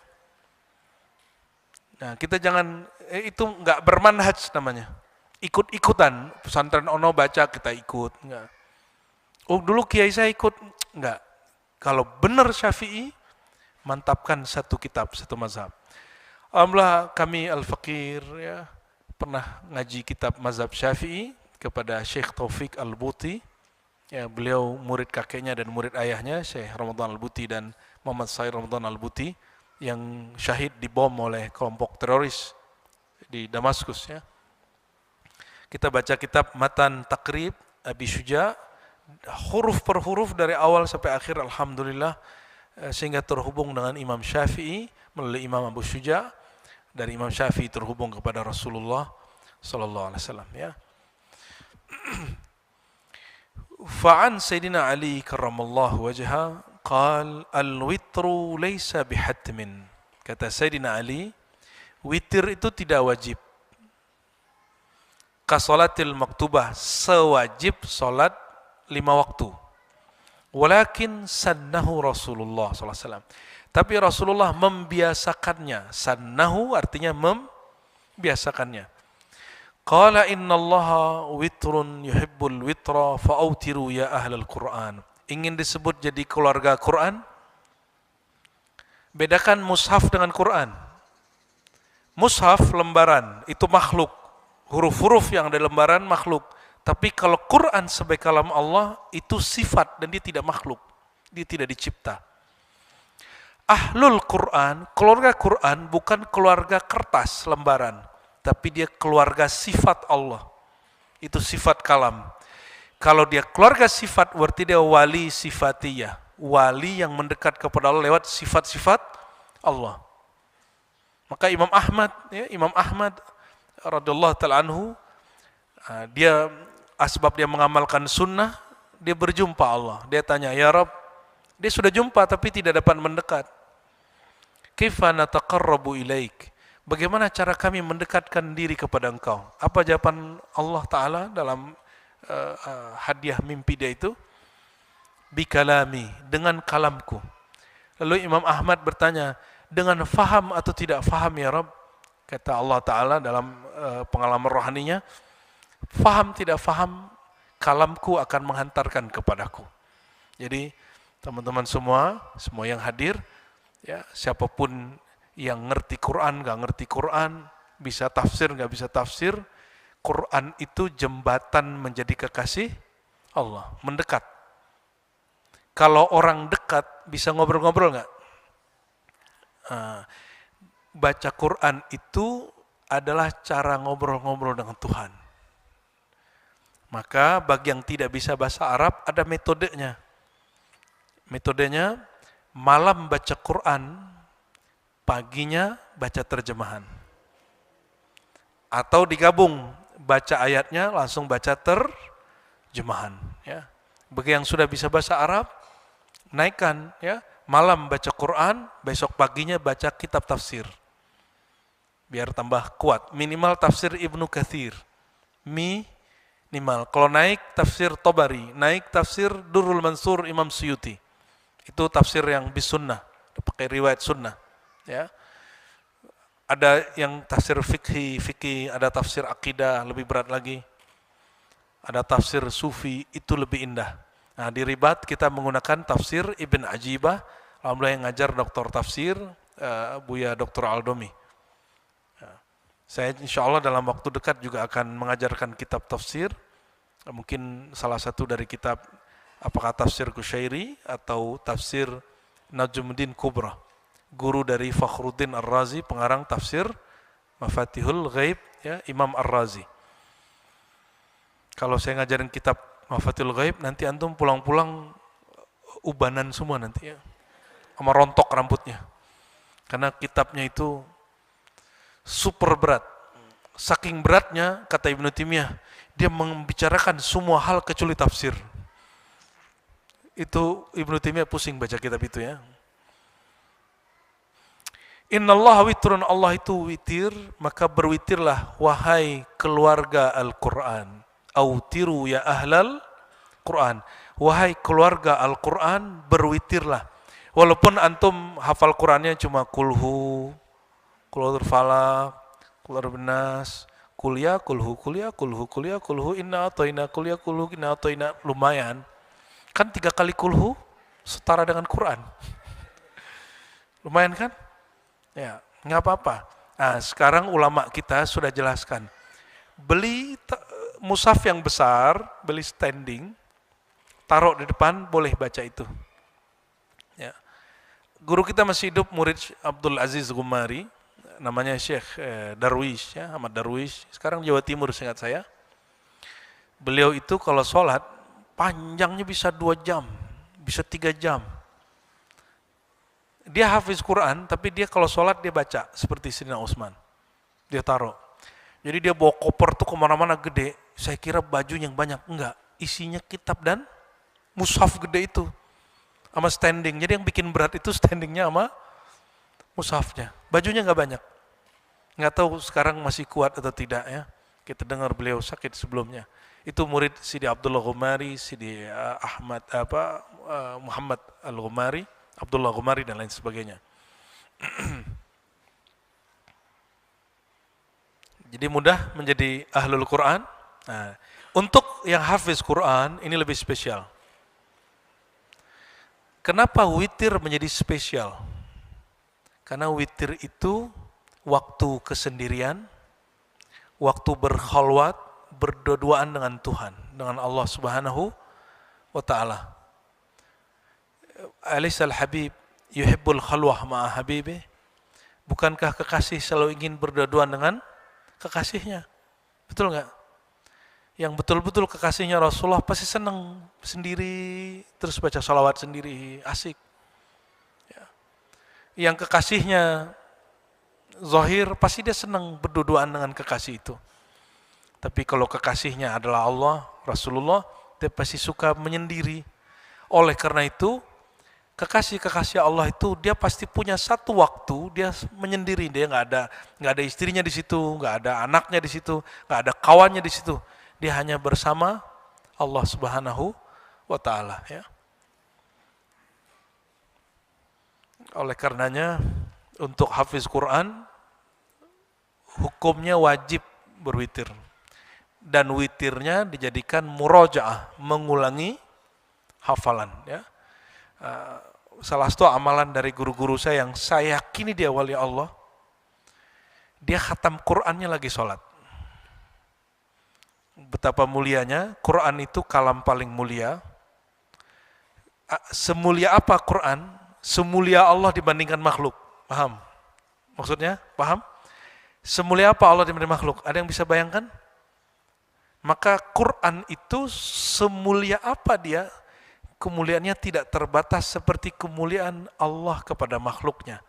Nah, kita jangan, itu nggak bermanhaj namanya. Ikut-ikutan, pesantren ono baca kita ikut, enggak. Oh, dulu Kiai saya ikut, enggak. Kalau benar Syafi'i, mantapkan satu kitab, satu mazhab. Alhamdulillah kami Al-Fakir, ya, pernah ngaji kitab mazhab Syafi'i kepada Syekh Taufik Al-Buti. Ya, beliau murid kakeknya dan murid ayahnya, Syekh Ramadan Al-Buti dan Muhammad Said Ramadan Al-Buti, yang syahid dibom oleh kelompok teroris di Damaskus, ya. Kita baca kitab Matan Takrib Abi Syuja, huruf per huruf dari awal sampai akhir, alhamdulillah, sehingga terhubung dengan Imam Syafi'i melalui Imam Abu Syuja, dari Imam Syafi'i terhubung kepada Rasulullah sallallahu alaihi wasallam, ya. Fa'an Sayyidina Ali karramallahu wajha qal al-witru laysa bihatmin. Kata Sayyidina Ali, witir itu tidak wajib. Kasolatil maktubah, sewajib solat 5 waktu. Walakin sannahu Rasulullah SAW. Tapi Rasulullah membiasakannya. Sannahu artinya membiasakannya. Qala innallaha witrun yuhibbul witra fa'autiru ya ahlal Qur'an. Ingin disebut jadi keluarga Quran? Bedakan mushaf dengan Quran. Mushaf lembaran, itu makhluk. Huruf-huruf yang ada lembaran makhluk. Tapi kalau Quran sebagai kalam Allah, itu sifat dan dia tidak makhluk. Dia tidak dicipta. Ahlul Quran, keluarga Quran bukan keluarga kertas, lembaran. Tapi dia keluarga sifat Allah. Itu sifat kalam. Kalau dia keluarga sifat, berarti dia wali sifatiyah. Wali yang mendekat kepada Allah lewat sifat-sifat Allah. Maka Imam Ahmad radhiyallahu ta'ala anhu, dia asbab dia mengamalkan sunnah, dia berjumpa Allah. Dia tanya, ya Rabb, dia sudah jumpa tapi tidak dapat mendekat. Kaifa nataqarrabu ilaik? Bagaimana cara kami mendekatkan diri kepada Engkau? Apa jawaban Allah Ta'ala dalam hadiah mimpi dia itu? Bikalami, dengan kalamku. Lalu Imam Ahmad bertanya, dengan faham atau tidak faham ya Rabb? Kata Allah Ta'ala dalam pengalaman rohaninya, faham tidak faham, kalamku akan menghantarkan kepadaku. Jadi teman-teman semua yang hadir, ya, siapapun yang ngerti Quran, gak ngerti Quran, bisa tafsir, gak bisa tafsir, Quran itu jembatan menjadi kekasih Allah, mendekat. Kalau orang dekat, bisa ngobrol-ngobrol gak? Baca Quran itu adalah cara ngobrol-ngobrol dengan Tuhan. Maka bagi yang tidak bisa bahasa Arab, ada metodenya. Metodenya, malam baca Quran, paginya baca terjemahan. Atau digabung, baca ayatnya langsung baca terjemahan, ya. Bagi yang sudah bisa bahasa Arab, naikkan, ya, malam baca Quran, besok paginya baca kitab tafsir. Biar tambah kuat, minimal tafsir Ibnu Katsir. Minimal. Kalau naik tafsir Tabari, naik tafsir Durrul Mansur Imam Suyuti. Itu tafsir yang bisunnah, pakai riwayat sunnah. Ya, ada yang tafsir fikih, ada tafsir akidah lebih berat lagi. ada tafsir sufi, itu lebih indah. Nah, di Ribat kita menggunakan tafsir Ibn Ajibah. Alhamdulillah yang ngajar doktor tafsir Buya Dr. Aldomi. Saya insya Allah dalam waktu dekat juga akan mengajarkan kitab tafsir. Mungkin salah satu dari kitab, apakah tafsir Kusyairi atau tafsir Najmuddin Kubra, guru dari Fakhruddin Ar-Razi, pengarang tafsir Mafatihul Ghaib, ya, Imam Ar-Razi. Kalau saya ngajarin kitab Mafatihul Ghaib, nanti antum pulang-pulang ubanan semua nanti ya, sama rontok rambutnya, karena kitabnya itu super berat. Saking beratnya, kata Ibnu Taimiyah, dia membicarakan semua hal kecuali tafsir. Itu Ibnu Taimiyah pusing baca kitab itu ya. Innallaha witrun, Allah itu witir, maka berwitirlah wahai keluarga Al-Quran. Autiru ya ahlal Quran. Wahai keluarga Al-Quran, berwitirlah. Walaupun antum hafal Qurannya cuma kulhu, kulur falak, kulur benas, kuliah, kulhu, inna atoina, kuliah, kulhu, inna atoina, lumayan. Kan 3 kali kulhu setara dengan Quran. Lumayan kan? Ya, nggak apa-apa. Nah, sekarang ulama kita sudah jelaskan. Beli mushaf yang besar, beli standing, taruh di depan, boleh baca itu. Ya. Guru kita masih hidup, murid Abdul Aziz Ghumari, namanya Syekh Darwish, ya, Ahmad Darwish. Sekarang Jawa Timur, seingat saya. Beliau itu kalau sholat, panjangnya bisa 2 jam, bisa 3 jam. Dia hafiz Quran, tapi dia kalau sholat dia baca, seperti Sayyidina Utsman. Dia taruh. Jadi dia bawa koper tuh kemana-mana gede. Saya kira baju yang banyak, enggak. Isinya kitab dan mushaf gede itu. Sama standing. Jadi yang bikin berat itu standingnya sama mushafnya. Bajunya enggak banyak. Enggak tahu sekarang masih kuat atau tidak ya. Kita dengar beliau sakit sebelumnya. Itu murid Sidi Abdullah Ghumari, Sidi Muhammad Al-Ghumari, Abdullah Ghumari dan lain sebagainya. Jadi mudah menjadi ahlul Quran. Nah, untuk yang hafiz Quran ini lebih spesial. Kenapa witir menjadi spesial? Karena witir itu waktu kesendirian, waktu berkhalwat, berduaan dengan Tuhan, dengan Allah Subhanahu wa Ta'ala. Alaisal Habib yuhibbul khalwah ma'a habibih. Bukankah kekasih selalu ingin berduaan dengan kekasihnya? Betul enggak? Yang betul-betul kekasihnya Rasulullah pasti senang sendiri, terus baca salawat sendiri, asik. Ya. Yang kekasihnya zahir, pasti dia senang berduaan dengan kekasih itu. Tapi kalau kekasihnya adalah Allah, Rasulullah, dia pasti suka menyendiri. Oleh karena itu, kekasih-kekasih Allah itu dia pasti punya satu waktu dia menyendiri, dia nggak ada istrinya di situ, nggak ada anaknya di situ, nggak ada kawannya di situ, dia hanya bersama Allah Subhanahu wa Ta'ala. Ya. Oleh karenanya untuk hafiz Quran hukumnya wajib berwitir dan witirnya dijadikan murojaah, mengulangi hafalan. Ya. Salah satu amalan dari guru-guru saya yang saya yakini dia wali Allah, dia khatam Qur'annya lagi sholat. Betapa mulianya, Quran itu kalam paling mulia. Semulia apa Quran? Semulia Allah dibandingkan makhluk. Paham? Maksudnya? Paham? Semulia apa Allah dibandingkan makhluk? Ada yang bisa bayangkan? Maka Quran itu semulia apa dia? Kemuliaannya tidak terbatas seperti kemuliaan Allah kepada makhluknya.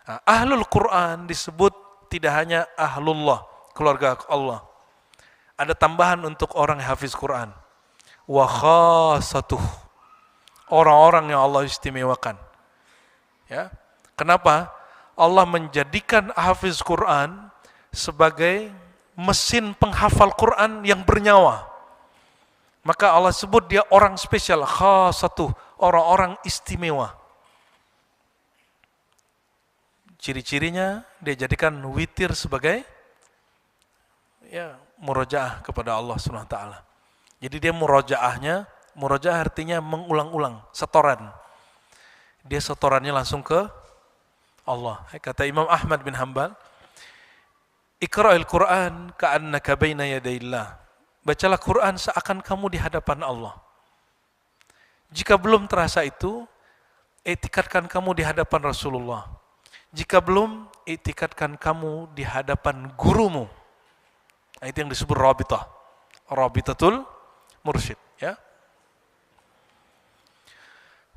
Nah, ahlul Quran disebut tidak hanya ahlullah, keluarga Allah. Ada tambahan untuk orang yang hafiz Quran. Wa khasatuh, orang-orang yang Allah istimewakan. Ya. Kenapa? Allah menjadikan hafiz Quran sebagai mesin penghafal Quran yang bernyawa. Maka Allah sebut dia orang spesial, khasatuh, orang-orang istimewa. Ciri-cirinya dia jadikan witir sebagai ya murojaah kepada Allah Subhanahu wa Ta'ala. Jadi dia murojaah artinya mengulang-ulang, setoran. Dia setorannya langsung ke Allah. Kata Imam Ahmad bin Hanbal, Iqra'il Qur'an ka'annaka baina yadayillah. Bacalah Quran seakan kamu di hadapan Allah. Jika belum terasa itu, etikatkan kamu di hadapan Rasulullah. Jika belum, etikatkan kamu di hadapan gurumu. Nah, itu yang disebut rabitah. Rabitatul mursyid, ya.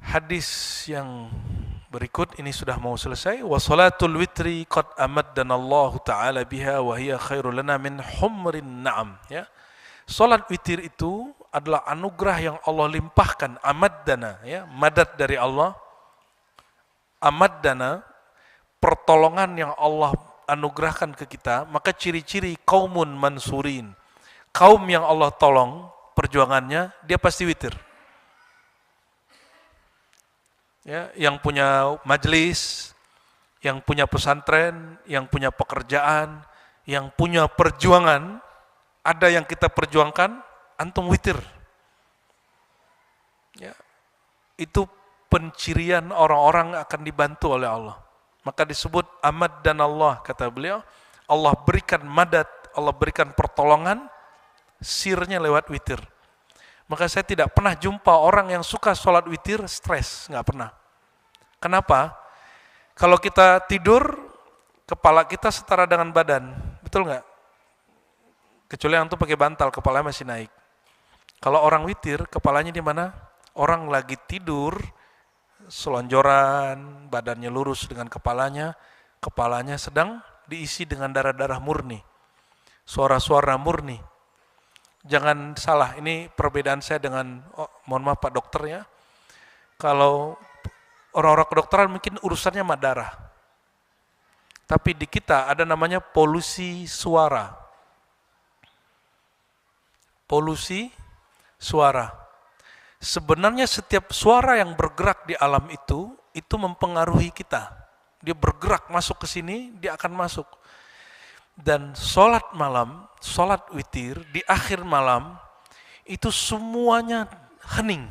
Hadis yang berikut ini sudah mau selesai. Wa salatul witri qad amaddanallahu ta'ala biha wa hiya khairul lana min humrin na'am, ya. Salat witir itu adalah anugerah yang Allah limpahkan, amaddana, ya, madad dari Allah. Amaddana, pertolongan yang Allah anugerahkan ke kita. Maka ciri-ciri kaumun mansurin, kaum yang Allah tolong perjuangannya, dia pasti witir. Ya, yang punya majelis, yang punya pesantren, yang punya pekerjaan, yang punya perjuangan, ada yang kita perjuangkan, antum witir. Ya, itu pencirian orang-orang akan dibantu oleh Allah. Maka disebut amad dan Allah, kata beliau, Allah berikan madad, Allah berikan pertolongan, sirnya lewat witir. Maka saya tidak pernah jumpa orang yang suka sholat witir stres, nggak pernah. Kenapa? Kalau kita tidur, kepala kita setara dengan badan, betul nggak? Kecuali yang tuh pakai bantal, kepalanya masih naik. Kalau orang witir, kepalanya di mana? Orang lagi tidur, selonjoran, badannya lurus dengan kepalanya sedang diisi dengan darah-darah murni, suara-suara murni. Jangan salah, ini perbedaan saya dengan, mohon maaf Pak dokter ya, kalau orang-orang kedokteran mungkin urusannya mah darah, tapi di kita ada namanya polusi suara. Polusi suara. Sebenarnya setiap suara yang bergerak di alam itu mempengaruhi kita. Dia bergerak masuk ke sini, dia akan masuk. Dan sholat malam, sholat witir di akhir malam itu semuanya hening,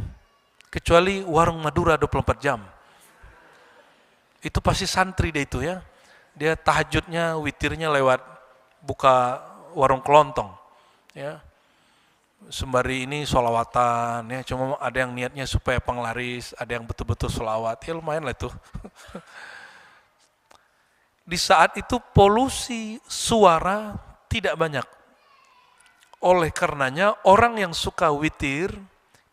kecuali warung Madura 24 jam. Itu pasti santri deh itu ya. Dia tahajudnya, witirnya lewat buka warung kelontong. Ya. Sembari ini sholawatan, ya. Cuma ada yang niatnya supaya penglaris, ada yang betul-betul sholawat. Ya lumayan lah itu. Di saat itu polusi suara tidak banyak. Oleh karenanya orang yang suka witir,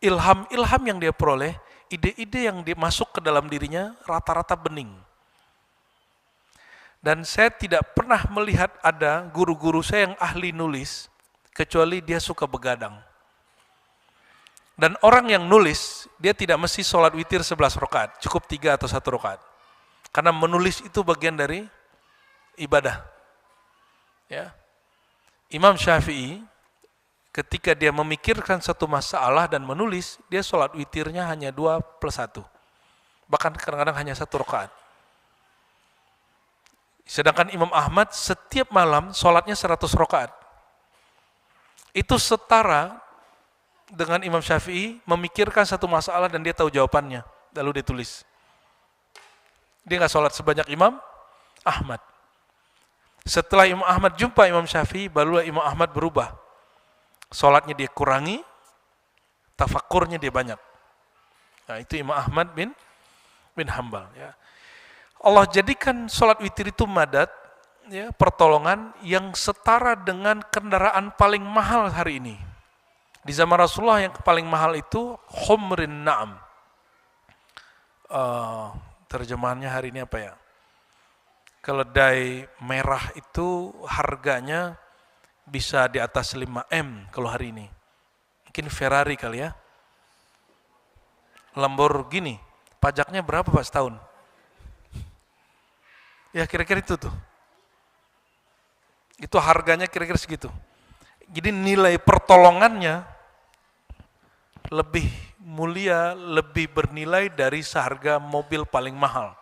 ilham-ilham yang dia peroleh, ide-ide yang dia masuk ke dalam dirinya rata-rata bening. Dan saya tidak pernah melihat ada guru-guru saya yang ahli nulis, kecuali dia suka begadang. Dan orang yang nulis, dia tidak mesti sholat witir 11 rakaat, cukup 3 atau 1 rakaat. Karena menulis itu bagian dari ibadah. Ya. Imam Syafi'i ketika dia memikirkan satu masalah dan menulis, dia sholat witirnya hanya 2+1. Bahkan kadang-kadang hanya 1 rakaat. Sedangkan Imam Ahmad setiap malam sholatnya 100 rakaat. Itu setara dengan Imam Syafi'i memikirkan satu masalah dan dia tahu jawabannya, lalu dia tulis. Dia nggak sholat sebanyak Imam Ahmad. Setelah Imam Ahmad jumpa Imam Syafi'i, barulah Imam Ahmad berubah. Sholatnya dia kurangi, tafakurnya dia banyak. Nah, itu Imam Ahmad bin Hanbal. Ya. Allah jadikan sholat witir itu madad, ya, pertolongan yang setara dengan kendaraan paling mahal hari ini. Di zaman Rasulullah yang paling mahal itu humrin na'am. Terjemahannya hari ini apa ya? Keledai merah itu harganya bisa di atas 5M kalau hari ini. Mungkin Ferrari kali ya. Lamborghini, pajaknya berapa Pak setahun? Ya kira-kira itu tuh. Itu harganya kira-kira segitu. Jadi nilai pertolongannya lebih mulia, lebih bernilai dari seharga mobil paling mahal.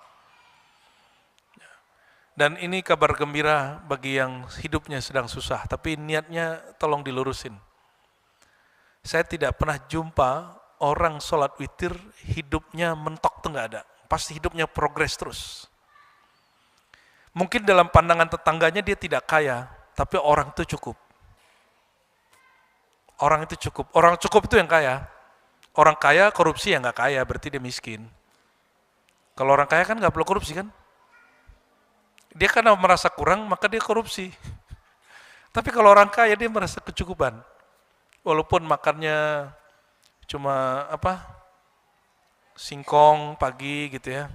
Dan ini kabar gembira bagi yang hidupnya sedang susah, tapi niatnya tolong dilurusin. Saya tidak pernah jumpa orang sholat witir hidupnya mentok tuh nggak ada. Pasti hidupnya progres terus. Mungkin dalam pandangan tetangganya dia tidak kaya, tapi orang itu cukup. Orang itu cukup. Orang cukup itu yang kaya. Orang kaya korupsi ya nggak kaya, berarti dia miskin. Kalau orang kaya kan nggak perlu korupsi kan? Dia karena merasa kurang maka dia korupsi. Tapi kalau orang kaya dia merasa kecukupan. Walaupun makannya cuma singkong pagi gitu ya.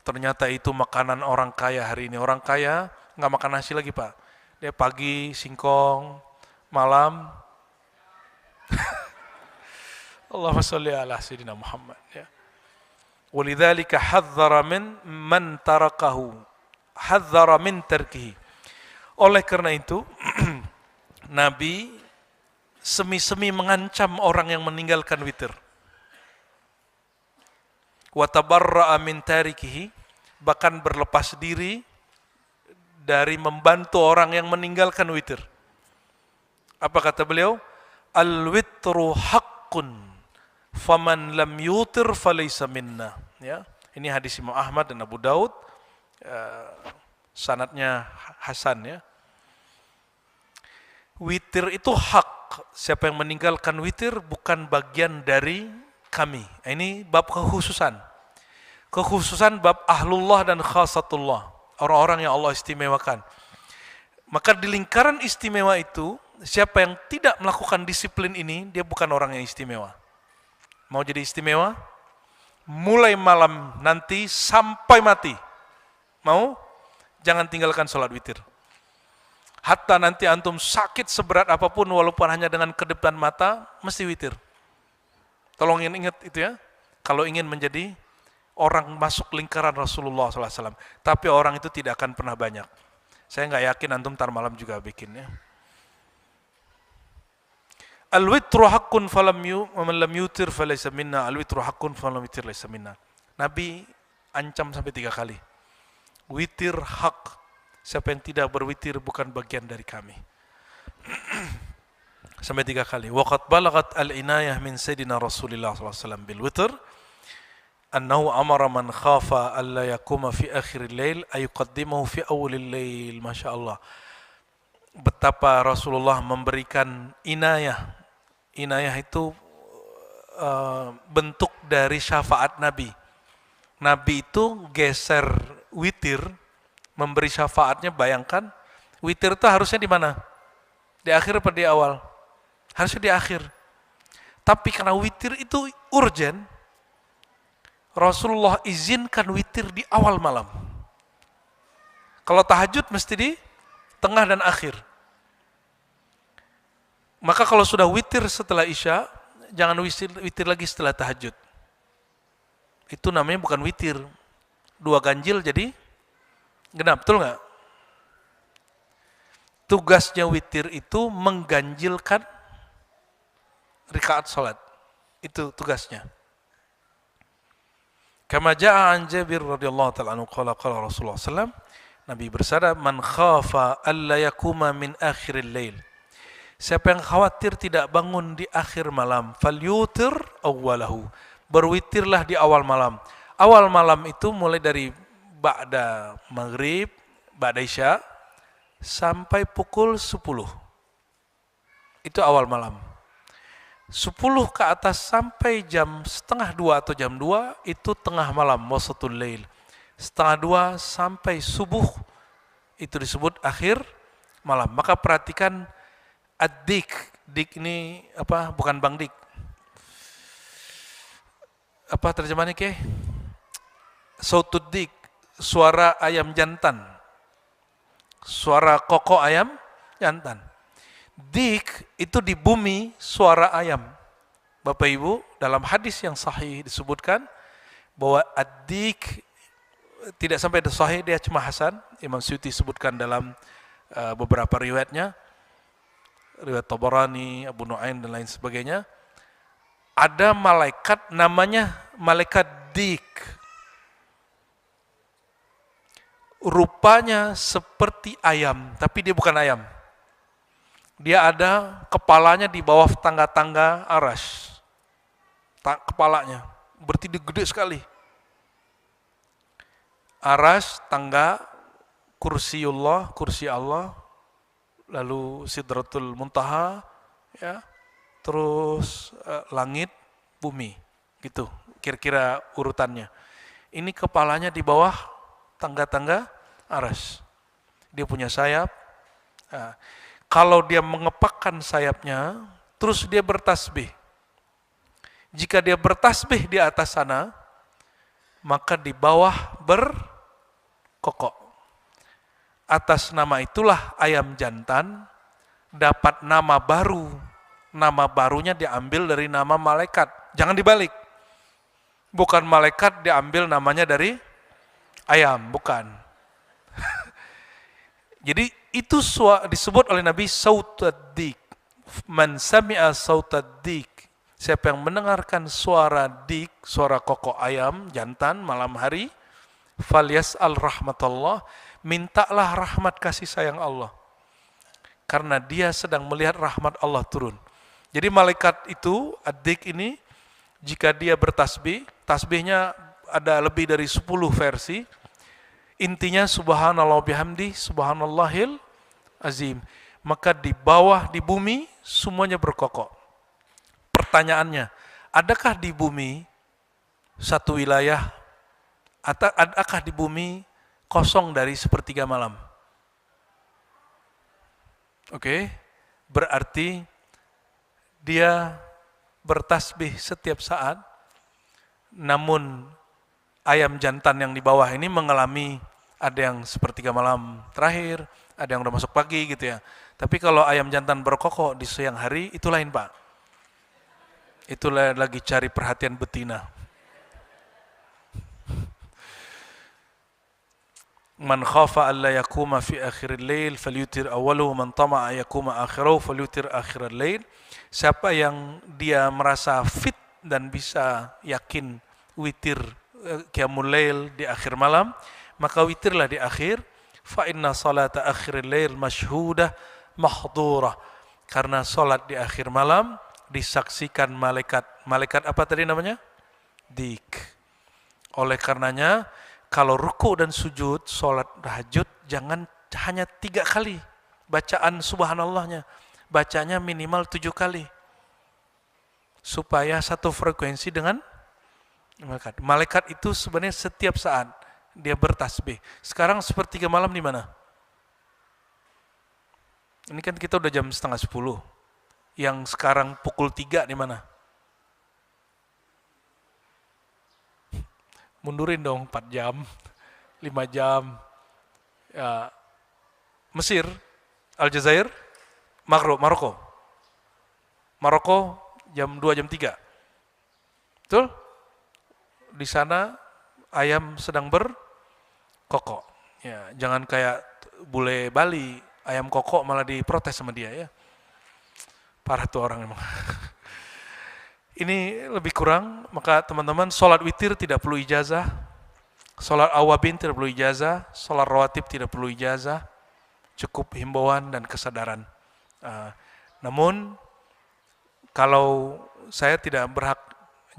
Ternyata itu makanan orang kaya hari ini. Orang kaya nggak makan nasi lagi Pak. Dia pagi singkong, malam Allahumma sholli ala sayyidina Muhammad ya. Walidzalika hadzara min man tarakahu. Hadzara min tarkihi. Oleh karena itu Nabi semi-semi mengancam orang yang meninggalkan witir. Wa tabarra'a min tarikihi, bahkan berlepas diri dari membantu orang yang meninggalkan witir. Apa kata beliau? Al-witru haqqun faman lam yutir falaysa minna. Ya, ini hadis Imam Ahmad dan Abu Daud. Sanadnya hasan ya. Witir itu hak. Siapa yang meninggalkan witir bukan bagian dari kami. Ini bab kekhususan. Kekhususan bab ahlullah dan khasatullah. Orang-orang yang Allah istimewakan. Maka di lingkaran istimewa itu, siapa yang tidak melakukan disiplin ini, dia bukan orang yang istimewa. Mau jadi istimewa? Mulai malam nanti sampai mati. Mau? Jangan tinggalkan sholat witir. Hatta nanti antum sakit seberat apapun walaupun hanya dengan kedepan mata, mesti witir. Tolong ingat itu ya. Kalau ingin menjadi orang masuk lingkaran Rasulullah SAW. Tapi orang itu tidak akan pernah banyak. Saya nggak yakin antum tar malam juga bikinnya. Al-witru haqqun falam yutir falaysa minna. Al-witru haqqun falam yutir laysa minna. Nabi ancam sampai 3 kali. Witir hak. Siapa yang tidak berwitir bukan bagian dari kami. Sampai 3 kali. Waqad balagat al-inayah min sayyidina Rasulullah SAW bil witr annahu amara man khafa alla yakuma fi akhiril lail ayuqaddimahu fi awalil lail. Masya Allah. Betapa Rasulullah memberikan inayah. Inayah itu bentuk dari syafaat Nabi. Nabi itu geser witir, memberi syafaatnya. Bayangkan, witir itu harusnya di mana? Di akhir atau di awal? Harusnya di akhir. Tapi karena witir itu urgen, Rasulullah izinkan witir di awal malam. Kalau tahajud mesti di tengah dan akhir. Maka kalau sudah witir setelah Isya, jangan witir lagi setelah tahajud. Itu namanya bukan witir. 2 ganjil jadi genap, betul nggak? Tugasnya witir itu mengganjilkan rakaat salat. Itu tugasnya. Kama jaa an Jabir radhiyallahu ta'ala anhu qala Rasulullah sallallahu Nabi bersabda, "Man khafa alla yakuma min akhiril lail." Siapa yang khawatir tidak bangun di akhir malam, falyutir awwalahu. Berwitirlah di awal malam. Awal malam itu mulai dari ba'da maghrib, ba'da isya, sampai pukul 10. Itu awal malam. 10 ke atas sampai jam 1:30 atau jam 2, itu tengah malam, wasatul lail. 1:30 sampai subuh, itu disebut akhir malam. Maka perhatikan ad-dik. Dik ini apa? Bukan Bang Dik. Apa terjemahannya ke? Sautud dik. Suara ayam jantan. Suara kokok ayam jantan. Dik itu di bumi suara ayam. Bapak Ibu, dalam hadis yang sahih disebutkan bahwa ad-dik tidak sampai sahih, dia cuma hasan. Imam Suyuti sebutkan dalam beberapa riwayatnya, riwayat Tabarani, Abu Nu'aim dan lain sebagainya. Ada malaikat namanya malaikat dik. Rupanya seperti ayam, tapi dia bukan ayam. Dia ada kepalanya di bawah tangga-tangga arasy. Kepalanya berarti dia gede sekali. Arasy, tangga, kursiullah, kursi Allah, lalu sidratul muntaha, ya, terus langit, bumi, gitu kira-kira urutannya. Ini kepalanya di bawah tangga-tangga arasy. Dia punya sayap. Nah, kalau dia mengepakkan sayapnya, terus dia bertasbih. Jika dia bertasbih di atas sana, maka di bawah berkokok. Atas nama itulah ayam jantan dapat nama baru. Nama barunya diambil dari nama malaikat. Jangan dibalik. Bukan malaikat diambil namanya dari ayam, bukan. Jadi itu disebut oleh Nabi sautad dik. Man sami'a sautad dik. Siapa yang mendengarkan suara dik, suara kokok ayam jantan malam hari, falyas'al rahmatullah, mintalah rahmat kasih sayang Allah. Karena dia sedang melihat rahmat Allah turun. Jadi malaikat itu, ad-dik ini, jika dia bertasbih, tasbihnya ada lebih dari 10 versi. Intinya subhanallah bihamdi, subhanallahil azim. Maka di bawah, di bumi, semuanya berkokok. Pertanyaannya, adakah di bumi satu wilayah, adakah di bumi kosong dari sepertiga malam? Oke, berarti dia bertasbih setiap saat, namun ayam jantan yang di bawah ini mengalami ada yang sepertiga malam terakhir, ada yang udah masuk pagi gitu ya. Tapi kalau ayam jantan berkokok di siang hari, itu lain Pak. Itulah lagi cari perhatian betina. Man khafa alla yakuma fi akhiril lail falyutir awwaluhu, man tama'a yakuma akhirahu falyutir akhiril lail. Siapa yang dia merasa fit dan bisa yakin witir qiyamul lail di akhir malam, maka witirlah di akhir. Fa inna salata akhiril lail masyhudah mahdurah. Karena salat di akhir malam disaksikan malaikat. Malaikat apa tadi namanya? Dik. Oleh karenanya, kalau ruku dan sujud, sholat tahajud, jangan hanya 3 kali. Bacaan subhanallahnya. Bacanya minimal 7 kali. Supaya satu frekuensi dengan malaikat. Malaikat itu sebenarnya setiap saat dia bertasbih. Sekarang sepertiga malam di mana? Ini kan kita udah jam 9:30. Yang sekarang pukul 3 di mana? Mundurin dong 4 jam, 5 jam. Ya. Mesir, Aljazair, Maroko. Maroko jam 2, jam 3. Betul? Di sana ayam sedang berkokok. Ya, jangan kayak bule Bali, ayam kokok malah diprotes sama dia ya. Parah tuh orang emang. Ini lebih kurang, maka teman-teman sholat witir tidak perlu ijazah, sholat awabin tidak perlu ijazah, sholat rawatib tidak perlu ijazah, cukup himbauan dan kesadaran. Namun, kalau saya tidak berhak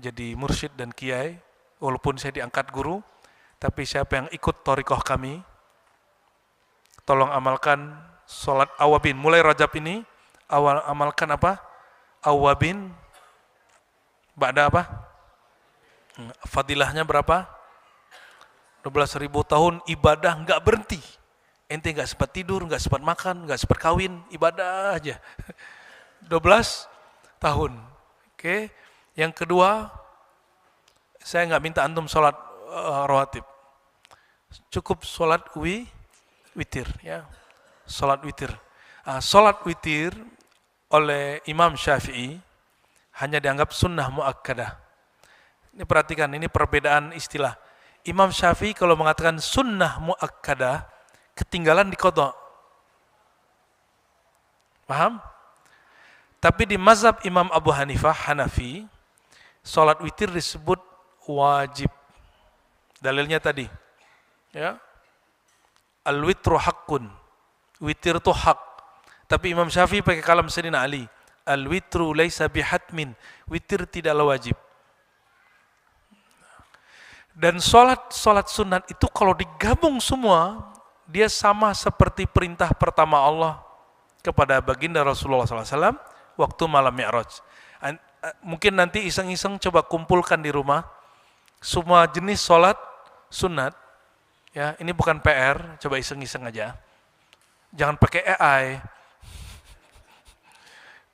jadi mursyid dan kiai, walaupun saya diangkat guru, tapi siapa yang ikut thariqah kami, tolong amalkan sholat awabin. Mulai Rajab ini, amalkan apa? Awabin. Ba'da apa? Fadilahnya berapa? 12.000 tahun ibadah nggak berhenti. Ente nggak sempat tidur, nggak sempat makan, nggak sempat kawin, ibadah aja. 12 tahun. Oke. Yang kedua, saya nggak minta antum sholat rawatib. Cukup sholat witir, ya. Sholat witir. Sholat witir oleh Imam Syafi'i hanya dianggap sunnah muakkadah. Ini perhatikan, ini perbedaan istilah. Imam Syafi'i kalau mengatakan sunnah muakkadah, ketinggalan di qadha. Paham? Tapi di mazhab Imam Abu Hanifah, Hanafi, sholat witir disebut wajib. Dalilnya tadi, ya, al-witru haqqun. Witir itu hak. Tapi Imam Syafi'i pakai kalam Sayyidina Ali. Al-witru laisa bihatmin. Witir tidaklah wajib. Dan sholat sunat itu kalau digabung semua, dia sama seperti perintah pertama Allah kepada baginda Rasulullah SAW waktu malam Mi'raj. Mungkin nanti iseng-iseng coba kumpulkan di rumah semua jenis sholat sunat. Ya, ini bukan PR, coba iseng-iseng aja. Jangan pakai AI.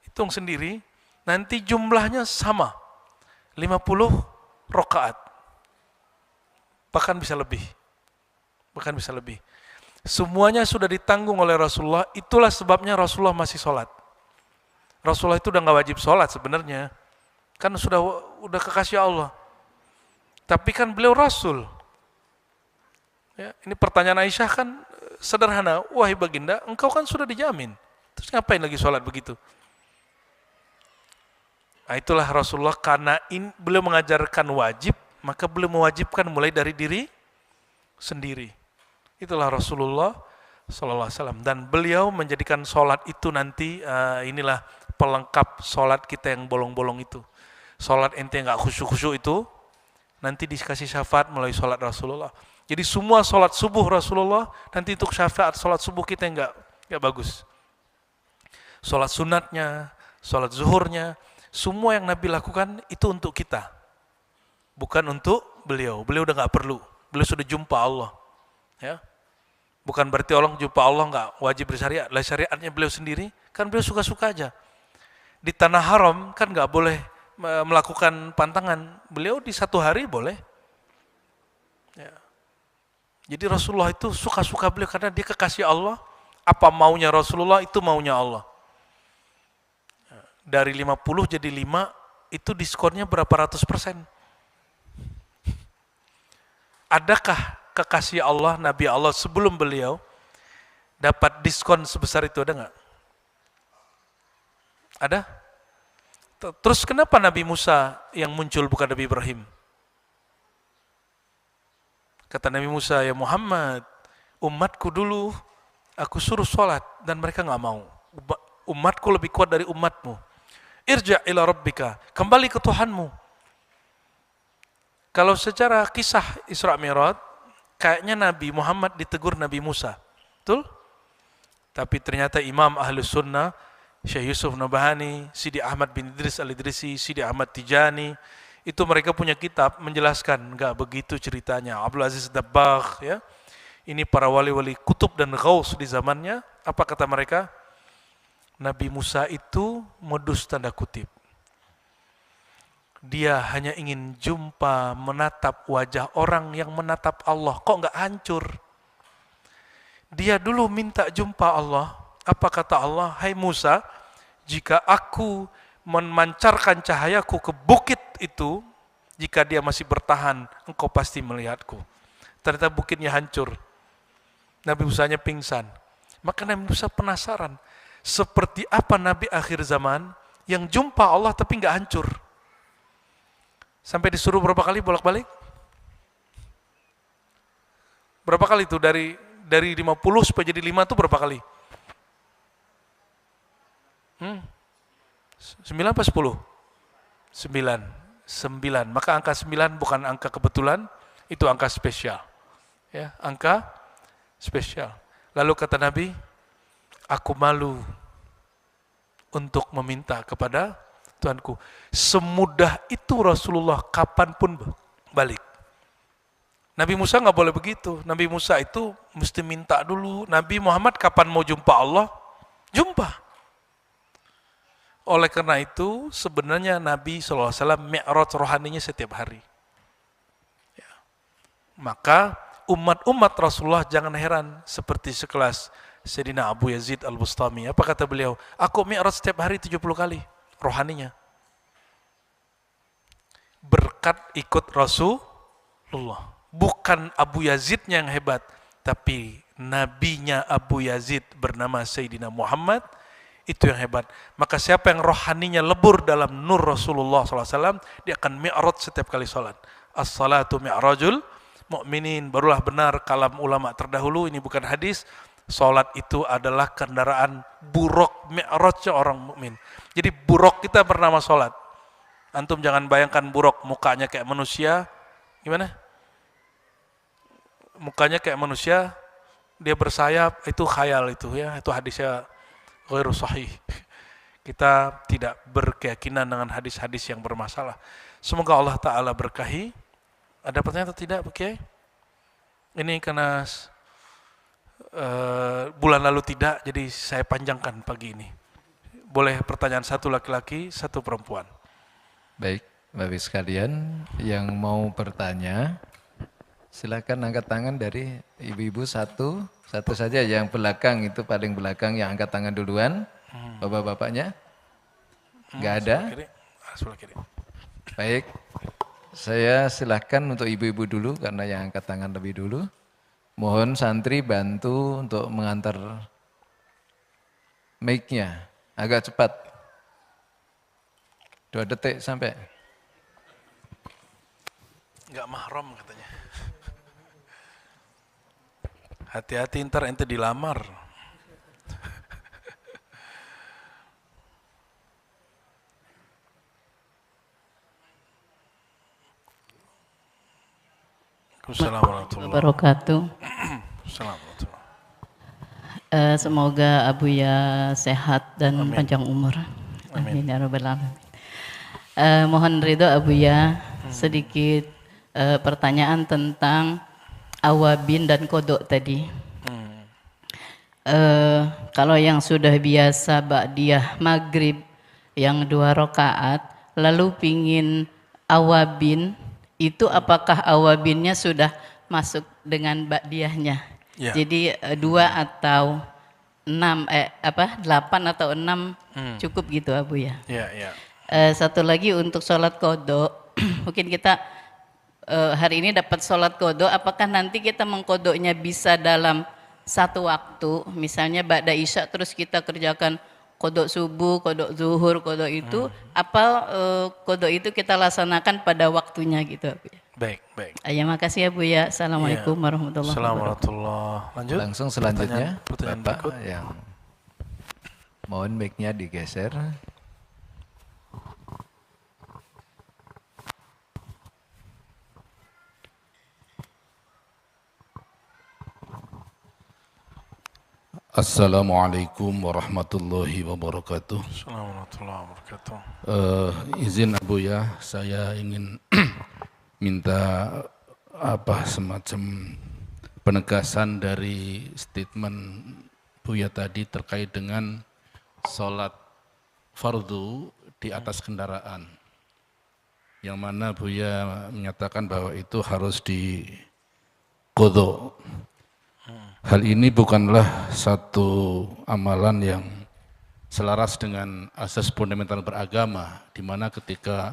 Hitung sendiri, nanti jumlahnya sama. 50 rakaat. Bahkan bisa lebih. Semuanya sudah ditanggung oleh Rasulullah, itulah sebabnya Rasulullah masih sholat. Rasulullah itu udah gak wajib sholat sebenarnya. Kan udah kekasih Allah. Tapi kan beliau Rasul. Ya, ini pertanyaan Aisyah kan sederhana, wahai baginda, engkau kan sudah dijamin. Terus ngapain lagi sholat begitu? Nah, itulah Rasulullah, karena beliau mengajarkan wajib, maka beliau mewajibkan mulai dari diri sendiri. Itulah Rasulullah SAW. Dan beliau menjadikan sholat itu nanti, inilah pelengkap sholat kita yang bolong-bolong itu. Sholat ente yang gak khusyuk-khusyuk itu, nanti dikasih syafaat melalui sholat Rasulullah. Jadi semua sholat subuh Rasulullah, nanti untuk syafaat sholat subuh kita yang gak bagus. Sholat sunatnya, sholat zuhurnya, semua yang Nabi lakukan itu untuk kita. Bukan untuk beliau. Beliau udah gak perlu. Beliau sudah jumpa Allah. Ya. Bukan berarti orang jumpa Allah gak wajib bersyariat. Lah syariatnya beliau sendiri, kan beliau suka-suka aja. Di tanah haram kan gak boleh melakukan pantangan. Beliau di satu hari boleh. Ya. Jadi Rasulullah itu suka-suka beliau karena dia kekasih Allah. Apa maunya Rasulullah itu maunya Allah. Dari 50 jadi 5 itu diskonnya berapa ratus %. Adakah kekasih Allah, Nabi Allah sebelum beliau dapat diskon sebesar itu, ada nggak? Ada? Terus kenapa Nabi Musa yang muncul bukan Nabi Ibrahim? Kata Nabi Musa, ya Muhammad, umatku dulu aku suruh sholat dan mereka nggak mau. Umatku lebih kuat dari umatmu. Irja' ila rabbika, kembali ke Tuhanmu. Kalau secara kisah Isra Mi'raj, kayaknya Nabi Muhammad ditegur Nabi Musa. Betul? Tapi ternyata Imam Ahlus Sunnah, Syekh Yusuf Nabhani, Sidi Ahmad bin Idris Al-Idrisi, Sidi Ahmad Tijani, itu mereka punya kitab menjelaskan, enggak begitu ceritanya. Abdul Aziz Dabbagh, ya. Ini para wali-wali kutub dan ghaus di zamannya. Apa kata mereka? Nabi Musa itu modus tanda kutip. Dia hanya ingin jumpa, menatap wajah orang yang menatap Allah. Kok enggak hancur? Dia dulu minta jumpa Allah. Apa kata Allah? Hai Musa, jika aku memancarkan cahayaku ke bukit itu, jika dia masih bertahan, engkau pasti melihatku. Ternyata bukitnya hancur. Nabi Musanya pingsan. Maka Nabi Musa penasaran, seperti apa Nabi akhir zaman yang jumpa Allah tapi nggak hancur. Sampai disuruh berapa kali bolak-balik? Berapa kali itu dari 50 supaya jadi 5 itu berapa kali? 9 apa 10? 9. Maka angka 9 bukan angka kebetulan, itu angka spesial. Ya, angka spesial. Lalu kata Nabi, aku malu untuk meminta kepada Tuhanku. Semudah itu Rasulullah kapanpun balik. Nabi Musa nggak boleh begitu. Nabi Musa itu mesti minta dulu. Nabi Muhammad kapan mau jumpa Allah? Jumpa. Oleh karena itu, sebenarnya Nabi SAW mi'raj rohaninya setiap hari. Ya. Maka umat-umat Rasulullah jangan heran seperti sekelas Sayyidina Abu Yazid Al-Bustami. Apa kata beliau? Aku mi'raj setiap hari 70 kali rohaninya. Berkat ikut Rasulullah. Bukan Abu Yazidnya yang hebat, tapi nabinya Abu Yazid bernama Sayyidina Muhammad, itu yang hebat. Maka siapa yang rohaninya lebur dalam nur Rasulullah SAW, dia akan mi'raj setiap kali sholat. As-salatu mi'rajul mu'minin. Barulah benar kalam ulama terdahulu, ini bukan hadis. Salat itu adalah kendaraan buruk mi'rajnya orang mukmin. Jadi buruk kita bernama salat. Antum jangan bayangkan buruk mukanya kayak manusia, gimana? Mukanya kayak manusia, dia bersayap, itu khayal itu ya, itu hadisnya ghairu sahih. Kita tidak berkeyakinan dengan hadis-hadis yang bermasalah. Semoga Allah Ta'ala berkahi. Ada pertanyaan atau tidak, Oke? Ini karena bulan lalu tidak, jadi saya panjangkan pagi ini. Boleh pertanyaan satu laki-laki, satu perempuan. Baik, Bapak sekalian yang mau bertanya, silakan angkat tangan dari ibu-ibu satu saja yang belakang itu paling belakang yang angkat tangan duluan. Bapak-bapaknya? Enggak ada? Sebelah kiri. Baik, saya silakan untuk ibu-ibu dulu karena yang angkat tangan lebih dulu. Mohon santri bantu untuk mengantar mic-nya agak cepat. 2 detik sampai. Enggak mahram katanya. Hati-hati ntar ente dilamar. Assalamualaikum warahmatullahi wabarakatuh. Assalamualaikum. Semoga Abuya sehat dan Amin. panjang umur. Amin. Amin ya rabbal alamin. Mohon ridho Abuya, sedikit pertanyaan tentang awabin dan kodok tadi. Kalau yang sudah biasa ba'diyah maghrib yang 2 rakaat, lalu pingin awabin, itu apakah awabinnya sudah masuk dengan ba'diyahnya? Ya. Jadi 2 atau 6, 8 atau 6 cukup gitu Abu ya? Ya, ya. Satu lagi untuk sholat kodok, mungkin kita hari ini dapat sholat kodok, apakah nanti kita mengkodoknya bisa dalam satu waktu, misalnya ba'da isya terus kita kerjakan kodok subuh, kodok zuhur, kodok itu, apa kodok itu kita laksanakan pada waktunya gitu Abu ya? Baik, baik. Ya, makasih ya Bu ya. Assalamualaikum warahmatullahi wabarakatuh. Assalamualaikum. Lanjut. Langsung selanjutnya, Pertanyaan Bapak berikut. yang mohon mic-nya digeser. Assalamualaikum warahmatullahi wabarakatuh. Assalamualaikum warahmatullahi wabarakatuh. Izin Abu ya, saya ingin minta semacam penegasan dari statement Buya tadi terkait dengan sholat fardu di atas kendaraan. Yang mana Buya menyatakan bahwa itu harus diqodho. Hal ini bukanlah satu amalan yang selaras dengan asas fundamental beragama, di mana ketika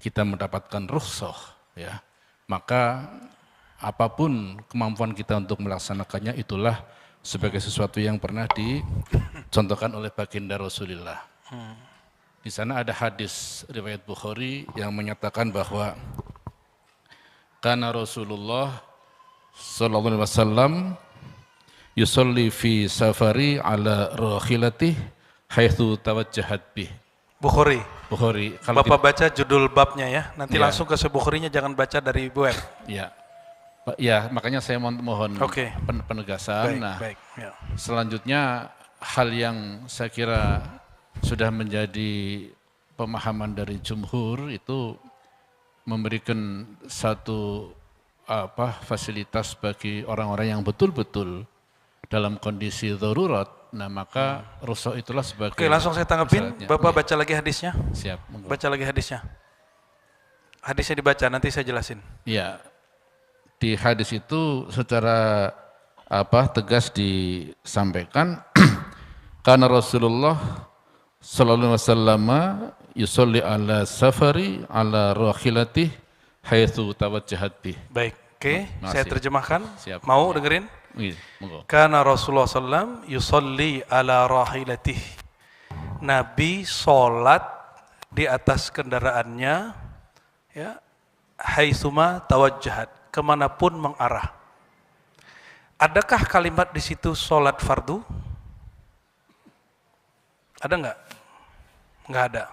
kita mendapatkan rukhsah, ya, maka apapun kemampuan kita untuk melaksanakannya itulah sebagai sesuatu yang pernah dicontohkan oleh baginda Rasulullah. Di sana ada hadis riwayat Bukhari yang menyatakan bahwa kana Rasulullah sallallahu alaihi wasallam yusolli fi safari ala rakhilati haitsu tawajjahat bih. Bukhari. Kalau Bapak baca judul babnya ya. Nanti Ya. langsung ke Bukharinya, jangan baca dari web. Ya, makanya saya mohon Oke. penegasan. Baik. Ya. Selanjutnya hal yang saya kira sudah menjadi pemahaman dari jumhur itu memberikan satu fasilitas bagi orang-orang yang betul-betul dalam kondisi darurat. Nah, maka rukhsah itulah sebagai Oke, langsung saya tanggapin. syaratnya. Bapak Ya, baca lagi hadisnya. siap. Monggo. Baca lagi hadisnya. Hadisnya dibaca, nanti saya jelasin. Ya, di hadis itu secara tegas disampaikan karena Rasulullah sallallahu alaihi wasallam yusolli ala safari ala rakhilati haitsu tawajjahat bih. Baik, oke. Saya Makasih. terjemahkan. Siap. Mau dengerin? Iya, monggo. Karena Rasulullah SAW yusolli ala rahilatih. Nabi sholat di atas kendaraannya, ya, haitsuma tawajjahat, kemanapun mengarah. Adakah kalimat di situ sholat fardu? Ada nggak? Nggak ada.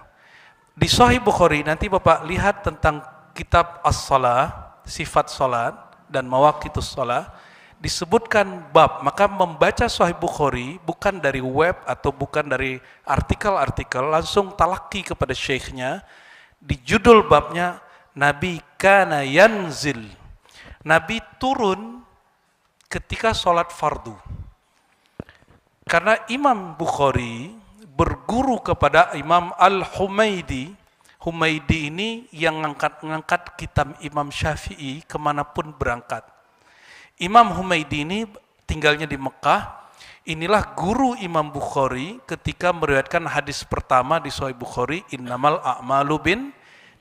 Di Sahih Bukhari nanti Bapak lihat tentang kitab as-shalah, sifat sholat dan mawaqitus sholat, disebutkan bab. Maka membaca Sahih Bukhari bukan dari web atau bukan dari artikel-artikel, langsung talaki kepada syekhnya. Di judul babnya, Nabi kana yanzil. Nabi turun ketika sholat fardu. Karena Imam Bukhari berguru kepada Imam Al-Humaidi. Humaidi ini yang ngangkat kitab Imam Syafi'i kemanapun berangkat. Imam Humaidi ini tinggalnya di Mekah. Inilah guru Imam Bukhari ketika meriwayatkan hadis pertama di Sahih Bukhari, innamal a'malu bin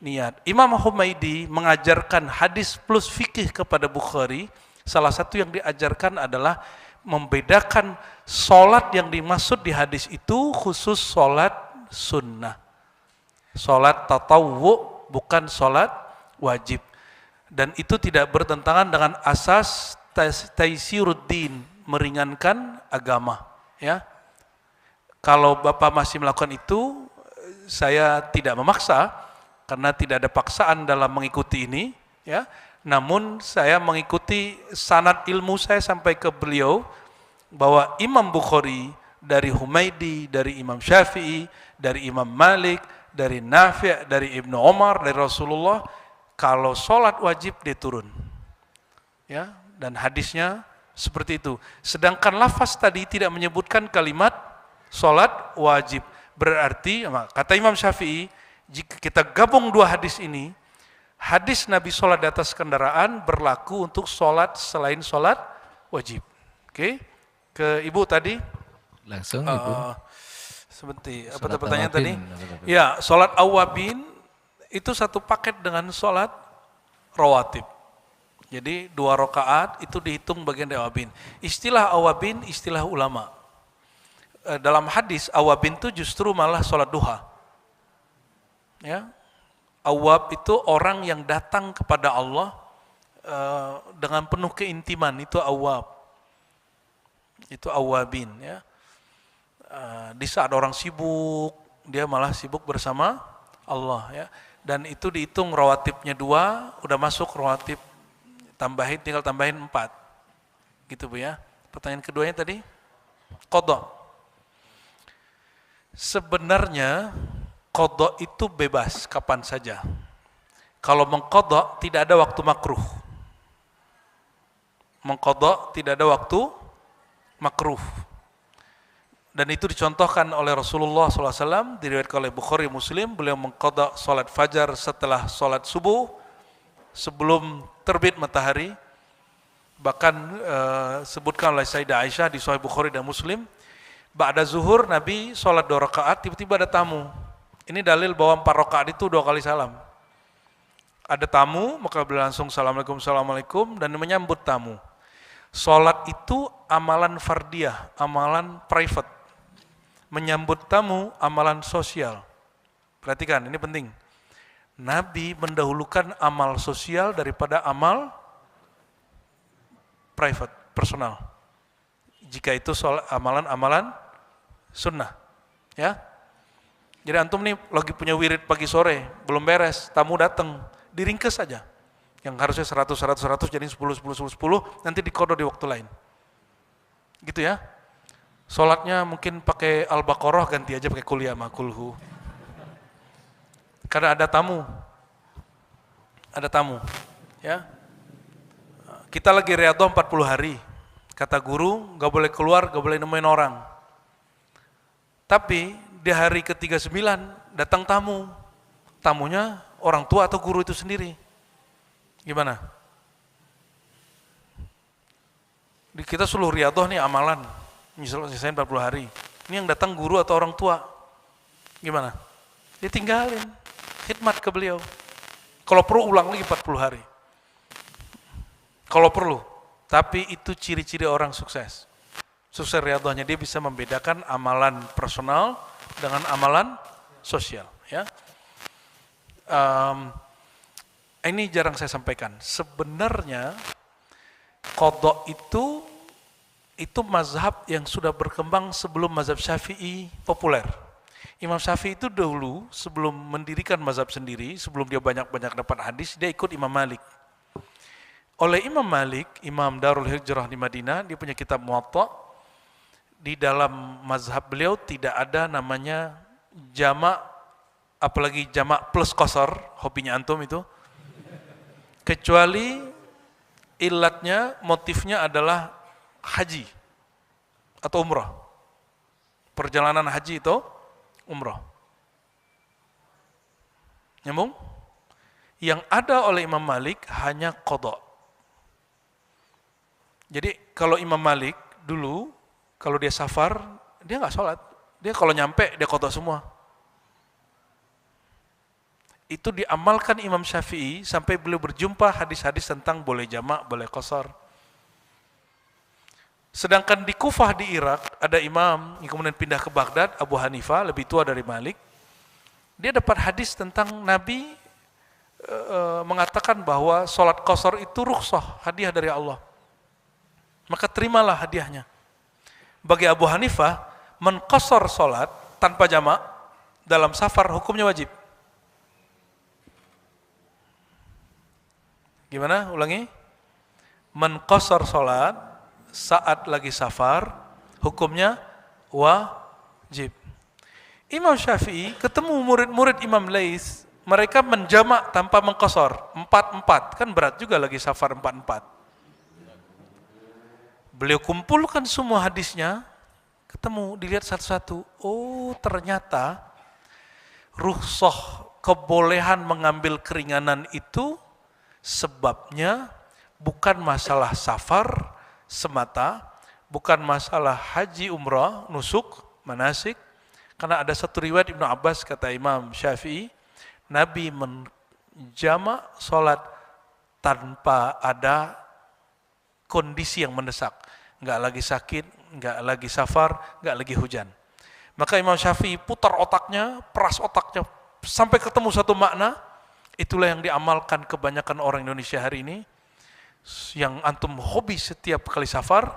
niat. Imam Humaidi mengajarkan hadis plus fikih kepada Bukhari. Salah satu yang diajarkan adalah membedakan sholat yang dimaksud di hadis itu khusus sholat sunnah. Sholat tatawwu bukan sholat wajib. Dan itu tidak bertentangan dengan asas taisiruddin, meringankan agama. Ya. Kalau Bapak masih melakukan itu, saya tidak memaksa, karena tidak ada paksaan dalam mengikuti ini. Ya. Namun saya mengikuti sanad ilmu saya sampai ke beliau, bahwa Imam Bukhari dari Humaidi, dari Imam Syafi'i, dari Imam Malik, dari Nafi', dari Ibnu Umar, dari Rasulullah, kalau sholat wajib dia turun. Ya, dan hadisnya seperti itu. Sedangkan lafaz tadi tidak menyebutkan kalimat sholat wajib. Berarti, kata Imam Syafi'i, jika kita gabung dua hadis ini, hadis Nabi sholat di atas kendaraan berlaku untuk sholat selain sholat wajib. Oke, ke Ibu tadi. Langsung Ibu. Sebentar, apa pertanyaan tadi? Ya, sholat awabin itu satu paket dengan sholat rawatib. Jadi 2 rakaat itu dihitung bagian dari awabin. Istilah awabin, istilah ulama. Dalam hadis, awabin itu justru malah sholat duha. Ya, awab itu orang yang datang kepada Allah dengan penuh keintiman, itu awab. Itu awabin. Ya. Di saat orang sibuk, dia malah sibuk bersama Allah. Ya. Dan itu dihitung rawatibnya 2, udah masuk rawatib, tinggal tambahin 4. Gitu Bu ya. Pertanyaan keduanya tadi, qadha. Sebenarnya qadha itu bebas kapan saja. Kalau mengqadha tidak ada waktu makruh. Mengqadha tidak ada waktu makruh. Dan itu dicontohkan oleh Rasulullah SAW, diriwayatkan oleh Bukhari Muslim, beliau mengqadha salat fajar setelah salat subuh, sebelum terbit matahari. Bahkan sebutkan oleh Sayyidah Aisyah di Sahih Bukhari dan Muslim, ba'da zuhur Nabi salat 2 rakaat, tiba-tiba ada tamu. Ini dalil bahwa 4 rakaat itu 2 kali salam. Ada tamu, maka beliau langsung assalamualaikum, assalamualaikum, dan menyambut tamu. Salat itu amalan fardiyah, amalan private. Menyambut tamu, amalan sosial. Perhatikan, ini penting. Nabi mendahulukan amal sosial daripada amal private, personal. Jika itu soal amalan-amalan sunnah. Ya. Jadi antum nih lagi punya wirid pagi sore, belum beres, tamu datang, diringkes saja. Yang harusnya 100 jadi 10 nanti diqadha di waktu lain. Gitu ya. Sholatnya mungkin pakai Al-Baqarah, ganti aja pakai Qul ya ma kulhu. Karena ada tamu. Ada tamu. Ya. Kita lagi riyadhah 40 hari. Kata guru, gak boleh keluar, gak boleh nemuin orang. Tapi di hari ke-39 datang tamu. Tamunya orang tua atau guru itu sendiri. Gimana? Kita seluruh riyadhah nih amalan. Misalnya 40 hari. Ini yang datang guru atau orang tua. Gimana? Dia tinggalin. Khidmat ke beliau. Kalau perlu ulang lagi 40 hari. Kalau perlu. Tapi itu ciri-ciri orang sukses. Sukses riyadhahnya, dia bisa membedakan amalan personal dengan amalan sosial. Ya. Ini jarang saya sampaikan. Sebenarnya qadha itu itu mazhab yang sudah berkembang sebelum mazhab Syafi'i populer. Imam Syafi'i itu dahulu sebelum mendirikan mazhab sendiri, sebelum dia banyak-banyak dapat hadis, dia ikut Imam Malik. Oleh Imam Malik, Imam Darul Hijrah di Madinah, dia punya kitab Muwatta. Di dalam mazhab beliau tidak ada namanya jamak, apalagi jamak plus qasar, hobinya antum itu. Kecuali ilatnya, motifnya adalah haji atau umrah. Perjalanan haji itu umrah. Nyambung? Yang ada oleh Imam Malik hanya qada. Jadi kalau Imam Malik dulu, kalau dia safar, dia nggak sholat. Dia kalau nyampe, dia qada semua. Itu diamalkan Imam Syafi'i sampai beliau berjumpa hadis-hadis tentang boleh jamak, boleh qasar. Sedangkan di Kufah di Irak, ada imam yang kemudian pindah ke Baghdad, Abu Hanifah, lebih tua dari Malik. Dia dapat hadis tentang Nabi mengatakan bahwa sholat qasar itu rukhsah, hadiah dari Allah. Maka terimalah hadiahnya. Bagi Abu Hanifah, menqasar sholat tanpa jamak dalam safar hukumnya wajib. Gimana? Ulangi. Menqasar sholat saat lagi safar hukumnya wajib. Imam Syafi'i ketemu murid-murid Imam Laits, mereka menjamak tanpa menqasar 4-4, kan berat juga lagi safar 4-4. Beliau kumpulkan semua hadisnya, ketemu, dilihat satu-satu. Oh, ternyata rukhsah, kebolehan mengambil keringanan itu sebabnya bukan masalah safar semata, bukan masalah haji umrah, nusuk, manasik. Karena ada satu riwayat Ibnu Abbas, kata Imam Syafi'i, Nabi menjamak sholat tanpa ada kondisi yang mendesak. Enggak lagi sakit, enggak lagi safar, enggak lagi hujan. Maka Imam Syafi'i putar otaknya, peras otaknya, sampai ketemu satu makna. Itulah yang diamalkan kebanyakan orang Indonesia hari ini. Yang antum hobi setiap kali safar,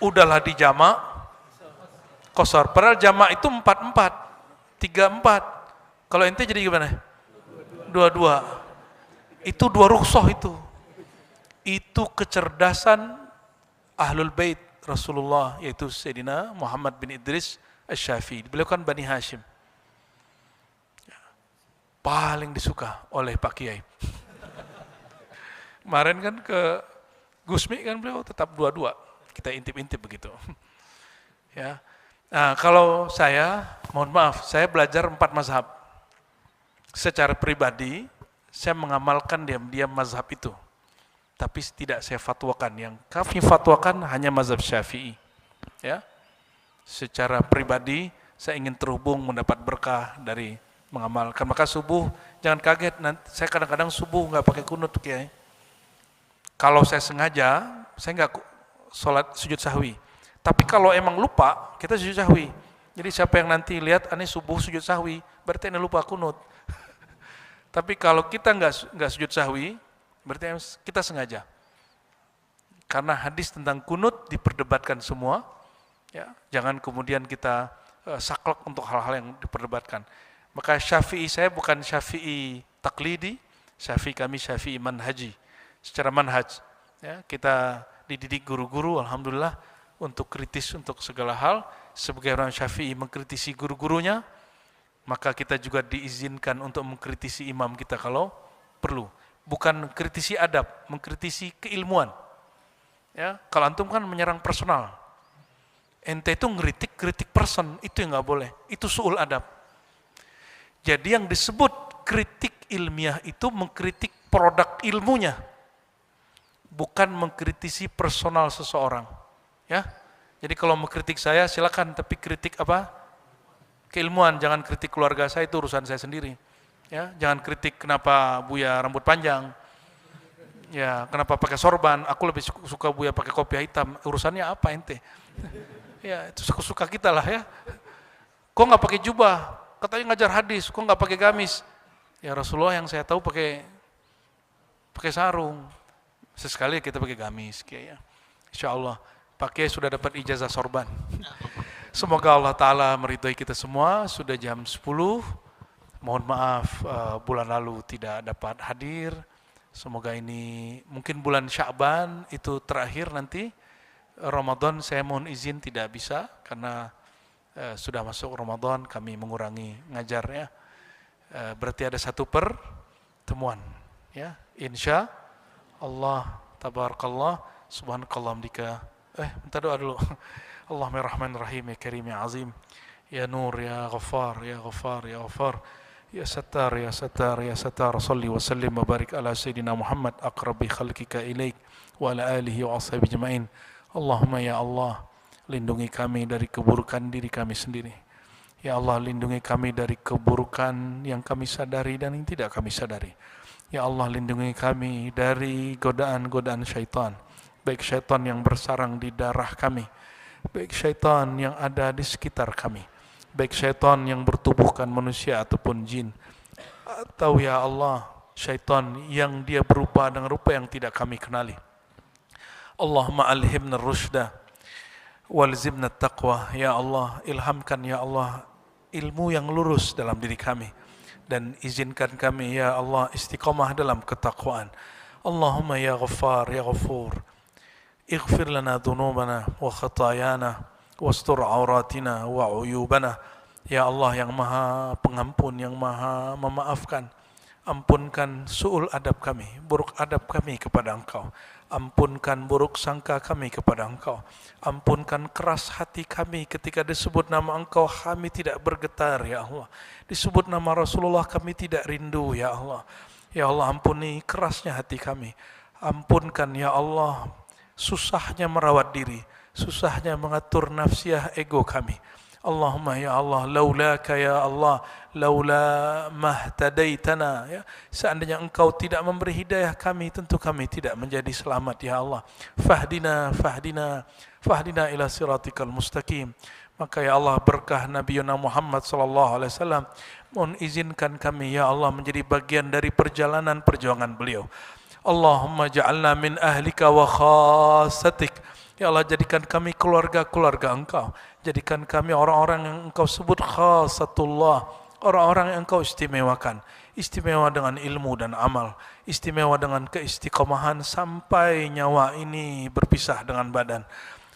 udahlah di jamak, qasar. Padahal jamak itu 4-4, 3-4. Kalau ente jadi gimana? 2-2. Itu dua rukhsah itu. Itu kecerdasan Ahlul Bait Rasulullah, yaitu Sayyidina Muhammad bin Idris Asy-Syafi'i. Beliau kan Bani Hashim. Paling disuka oleh Pak Kiai. Kemarin kan ke Gusmi kan beliau tetap 2-2. Kita intip-intip begitu. Ya. Nah, kalau saya, mohon maaf, saya belajar 4 mazhab. Secara pribadi, saya mengamalkan diam-diam mazhab itu. Tapi tidak saya fatwakan. Yang kami fatwakan hanya mazhab Syafi'i. Ya. Secara pribadi saya ingin terhubung mendapat berkah dari mengamalkan. Maka subuh jangan kaget, nanti saya kadang-kadang subuh nggak pakai kunut, Kiai. Kalau saya sengaja, saya nggak sholat sujud sahwi. Tapi kalau emang lupa, kita sujud sahwi. Jadi siapa yang nanti lihat, ini subuh sujud sahwi, berarti ini lupa kunut. Tapi kalau kita nggak sujud sahwi, berarti kita sengaja. Karena hadis tentang kunut diperdebatkan semua, ya, jangan kemudian kita saklek untuk hal-hal yang diperdebatkan. Maka Syafi'i saya bukan Syafi'i taklidi, Syafi'i kami Syafi'i manhaji. Secara manhaj, ya, kita dididik guru-guru, alhamdulillah, untuk kritis untuk segala hal. Sebagai orang Syafi'i mengkritisi guru-gurunya, maka kita juga diizinkan untuk mengkritisi imam kita kalau perlu. Bukan kritisi adab, mengkritisi keilmuan. Ya, kalau antum kan menyerang personal. Ente itu kritik person, itu yang nggak boleh. Itu su'ul adab. Jadi yang disebut kritik ilmiah itu mengkritik produk ilmunya, bukan mengkritisi personal seseorang. Ya, jadi kalau mengkritik saya silakan, tapi kritik apa? Keilmuan, jangan kritik keluarga saya, itu urusan saya sendiri. Ya, jangan kritik kenapa Buya rambut panjang. Ya, kenapa pakai sorban? Aku lebih suka Buya pakai kopiah hitam. Urusannya apa ente? Ya, itu suka-suka kita lah ya. Kok nggak pakai jubah? Katanya ngajar hadis. Kok nggak pakai gamis? Ya Rasulullah yang saya tahu pakai sarung. Sesekali kita pakai gamis, kayak ya. Insya Allah. Pak Kiai sudah dapat ijazah sorban. Semoga Allah Ta'ala meridhoi kita semua. Sudah jam 10. Mohon maaf bulan lalu tidak dapat hadir. Semoga ini mungkin bulan Sya'ban itu terakhir nanti. Ramadan saya mohon izin tidak bisa karena sudah masuk Ramadan, kami mengurangi ngajarnya. Berarti ada satu pertemuan. Ya, insya Allah, tabarakallah, subhanakallah hamdika. Minta doa dulu. Allahummarrahmanirrahim, ya karim, ya azim, ya nur, ya ghafar, ya ghafar, ya ghafar, ya sattar, ya sattar, ya sattar. Salli wa sallim wa barik ala sayyidina Muhammad aqrabi khalqika ilaik wa ala alihi wa ashabihi jema'in. Allahumma ya Allah, lindungi kami dari keburukan diri kami sendiri. Ya Allah, lindungi kami dari keburukan yang kami sadari dan yang tidak kami sadari. Ya Allah, lindungi kami dari godaan-godaan syaitan, baik syaitan yang bersarang di darah kami, baik syaitan yang ada di sekitar kami, baik syaitan yang bertubuhkan manusia ataupun jin, atau ya Allah, syaitan yang dia berupa dengan rupa yang tidak kami kenali. Allahumma alhimna rusyda walzimna taqwa. Ya Allah, ilhamkan ya Allah ilmu yang lurus dalam diri kami, dan izinkan kami ya Allah istiqamah dalam ketakwaan. Allahumma ya Ghaffar ya Ghafur, ighfir lana dhunubana wa khatayana wastur auratina wa uyubana. Ya Allah yang maha pengampun, yang maha memaafkan, ampunkan su'ul adab kami, buruk adab kami kepada Engkau. Ampunkan buruk sangka kami kepada Engkau. Ampunkan keras hati kami ketika disebut nama Engkau kami tidak bergetar ya Allah. Disebut nama Rasulullah kami tidak rindu ya Allah. Ya Allah, ampuni kerasnya hati kami. Ampunkan ya Allah susahnya merawat diri, susahnya mengatur nafsiyah ego kami. Allahumma ya Allah, laulaka ya Allah, laula mahtadaitana, ya. Seandainya Engkau tidak memberi hidayah kami, tentu kami tidak menjadi selamat ya Allah. Fahdina ila siratikal mustaqim. Maka ya Allah, berkah Nabi Muhammad sallallahu alaihi wasallam, mohon izinkan kami ya Allah menjadi bagian dari perjalanan perjuangan beliau. Allahumma ja'alna min ahlika wa khassatik. Ya Allah, jadikan kami keluarga-keluarga Engkau. Jadikan kami orang-orang yang Engkau sebut khassatullah, orang-orang yang Engkau istimewakan. Istimewa dengan ilmu dan amal, istimewa dengan keistiqomahan sampai nyawa ini berpisah dengan badan.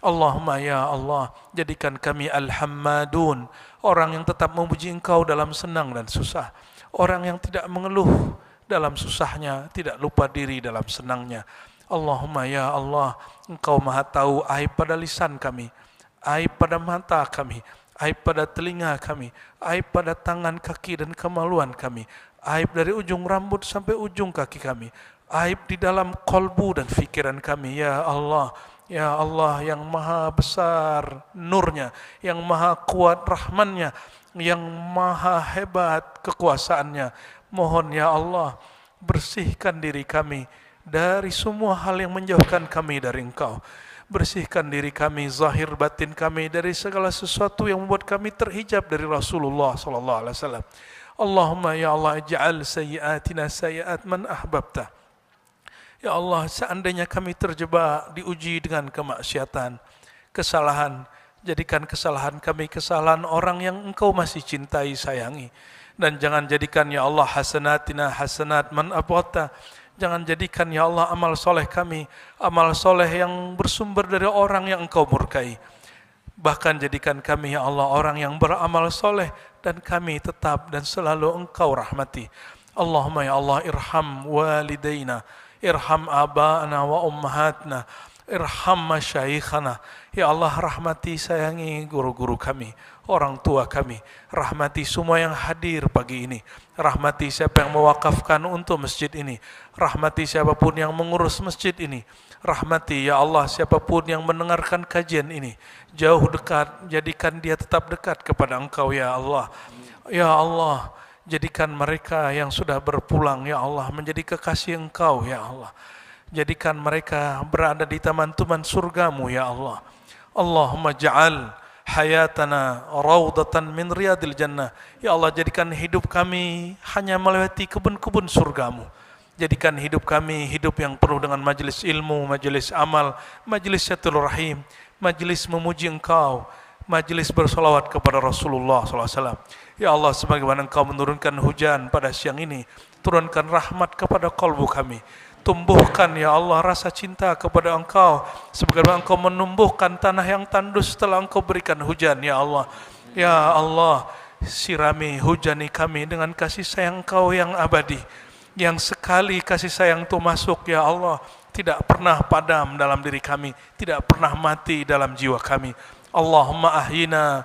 Allahumma ya Allah, jadikan kami al-hammadun, orang yang tetap memuji Engkau dalam senang dan susah, orang yang tidak mengeluh dalam susahnya, tidak lupa diri dalam senangnya. Allahumma ya Allah, Engkau maha tahu aib pada lisan kami, aib pada mata kami, aib pada telinga kami, aib pada tangan, kaki dan kemaluan kami, aib dari ujung rambut sampai ujung kaki kami, aib di dalam kolbu dan fikiran kami. Ya Allah, ya Allah yang maha besar nurnya, yang maha kuat rahmannya, yang maha hebat kekuasaannya. Mohon ya Allah, bersihkan diri kami dari semua hal yang menjauhkan kami dari Engkau. Bersihkan diri kami, zahir batin kami dari segala sesuatu yang membuat kami terhijab dari Rasulullah sallallahu alaihi wasallam. Allahumma ya Allah, ij'al sayyi'atina sayyi'at man ahbabta. Ya Allah, seandainya kami terjebak diuji dengan kemaksiatan, kesalahan, jadikan kesalahan kami kesalahan orang yang Engkau masih cintai, sayangi. Dan jangan jadikan ya Allah hasanatina hasanat man abghadta. Jangan jadikan ya Allah amal soleh kami amal soleh yang bersumber dari orang yang Engkau murkai. Bahkan jadikan kami ya Allah orang yang beramal soleh dan kami tetap dan selalu Engkau rahmati. Allahumma ya Allah, irham walidaina, irham aba'ana wa ummahatna, irham masyaikhana. Ya Allah, rahmati sayangi guru-guru kami, orang tua kami. Rahmati semua yang hadir pagi ini. Rahmati siapa yang mewakafkan untuk masjid ini. Rahmati siapapun yang mengurus masjid ini. Rahmati ya Allah siapapun yang mendengarkan kajian ini. Jauh dekat, jadikan dia tetap dekat kepada Engkau ya Allah. Ya Allah, jadikan mereka yang sudah berpulang ya Allah menjadi kekasih Engkau ya Allah. Jadikan mereka berada di taman-taman surgamu ya Allah. Allahumma ja'al hayatana raudatan min riyadil jannah. Ya Allah, jadikan hidup kami hanya melewati kebun-kebun surgamu. Jadikan hidup kami hidup yang penuh dengan majelis ilmu, majelis amal, majelis silaturahim, majelis memuji Engkau, majelis bersolawat kepada Rasulullah SAW. Ya Allah, sebagaimana Engkau menurunkan hujan pada siang ini, turunkan rahmat kepada kalbu kami. Tumbuhkan ya Allah rasa cinta kepada Engkau, sebagaimana Engkau menumbuhkan tanah yang tandus setelah Engkau berikan hujan ya Allah. Ya Allah, sirami, hujani kami dengan kasih sayang Engkau yang abadi, yang sekali kasih sayang itu masuk ya Allah, tidak pernah padam dalam diri kami, tidak pernah mati dalam jiwa kami. Allahumma ahyina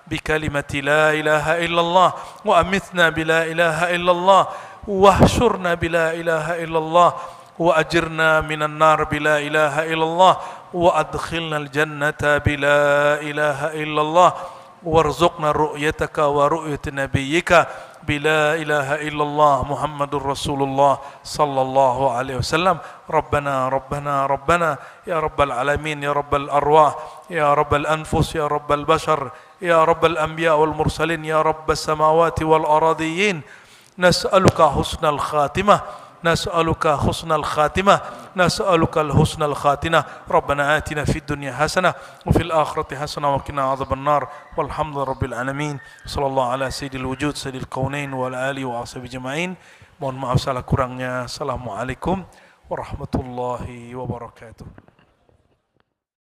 bi kalimati la ilaha illallah wa amithna bi la ilaha illallah wahsyurna bi la ilaha illallah wa ajirna minan nar bi la ilaha illallah wa adkhilna al jannata bi la ilaha illallah warzuqna ru'yataka wa ru'yat nabiyyika bila ilaha illallah Muhammadur Rasulullah sallallahu alaihi wasallam. Rabbana Rabbana Rabbana ya rabbal alamin ya rabbal arwah ya rabbal anfus ya rabbal bashar ya rabbal anbiya wal mursalin ya rabbas samawati wal aradiyin, nas'aluka husnal khatimah نسألك حسن الخاتمة نسألك الحسن الخاتمة ربنا آتنا في الدنيا حسنة وفي الآخرة حسنة وقنا عذاب النار والحمد لله رب العالمين. صلى الله على سيد الوجود سيد الكونين وعلى آله وصحبه أجمعين. Mohon maaf salah kurangnya. Assalamualaikum warahmatullahi wabarakatuh.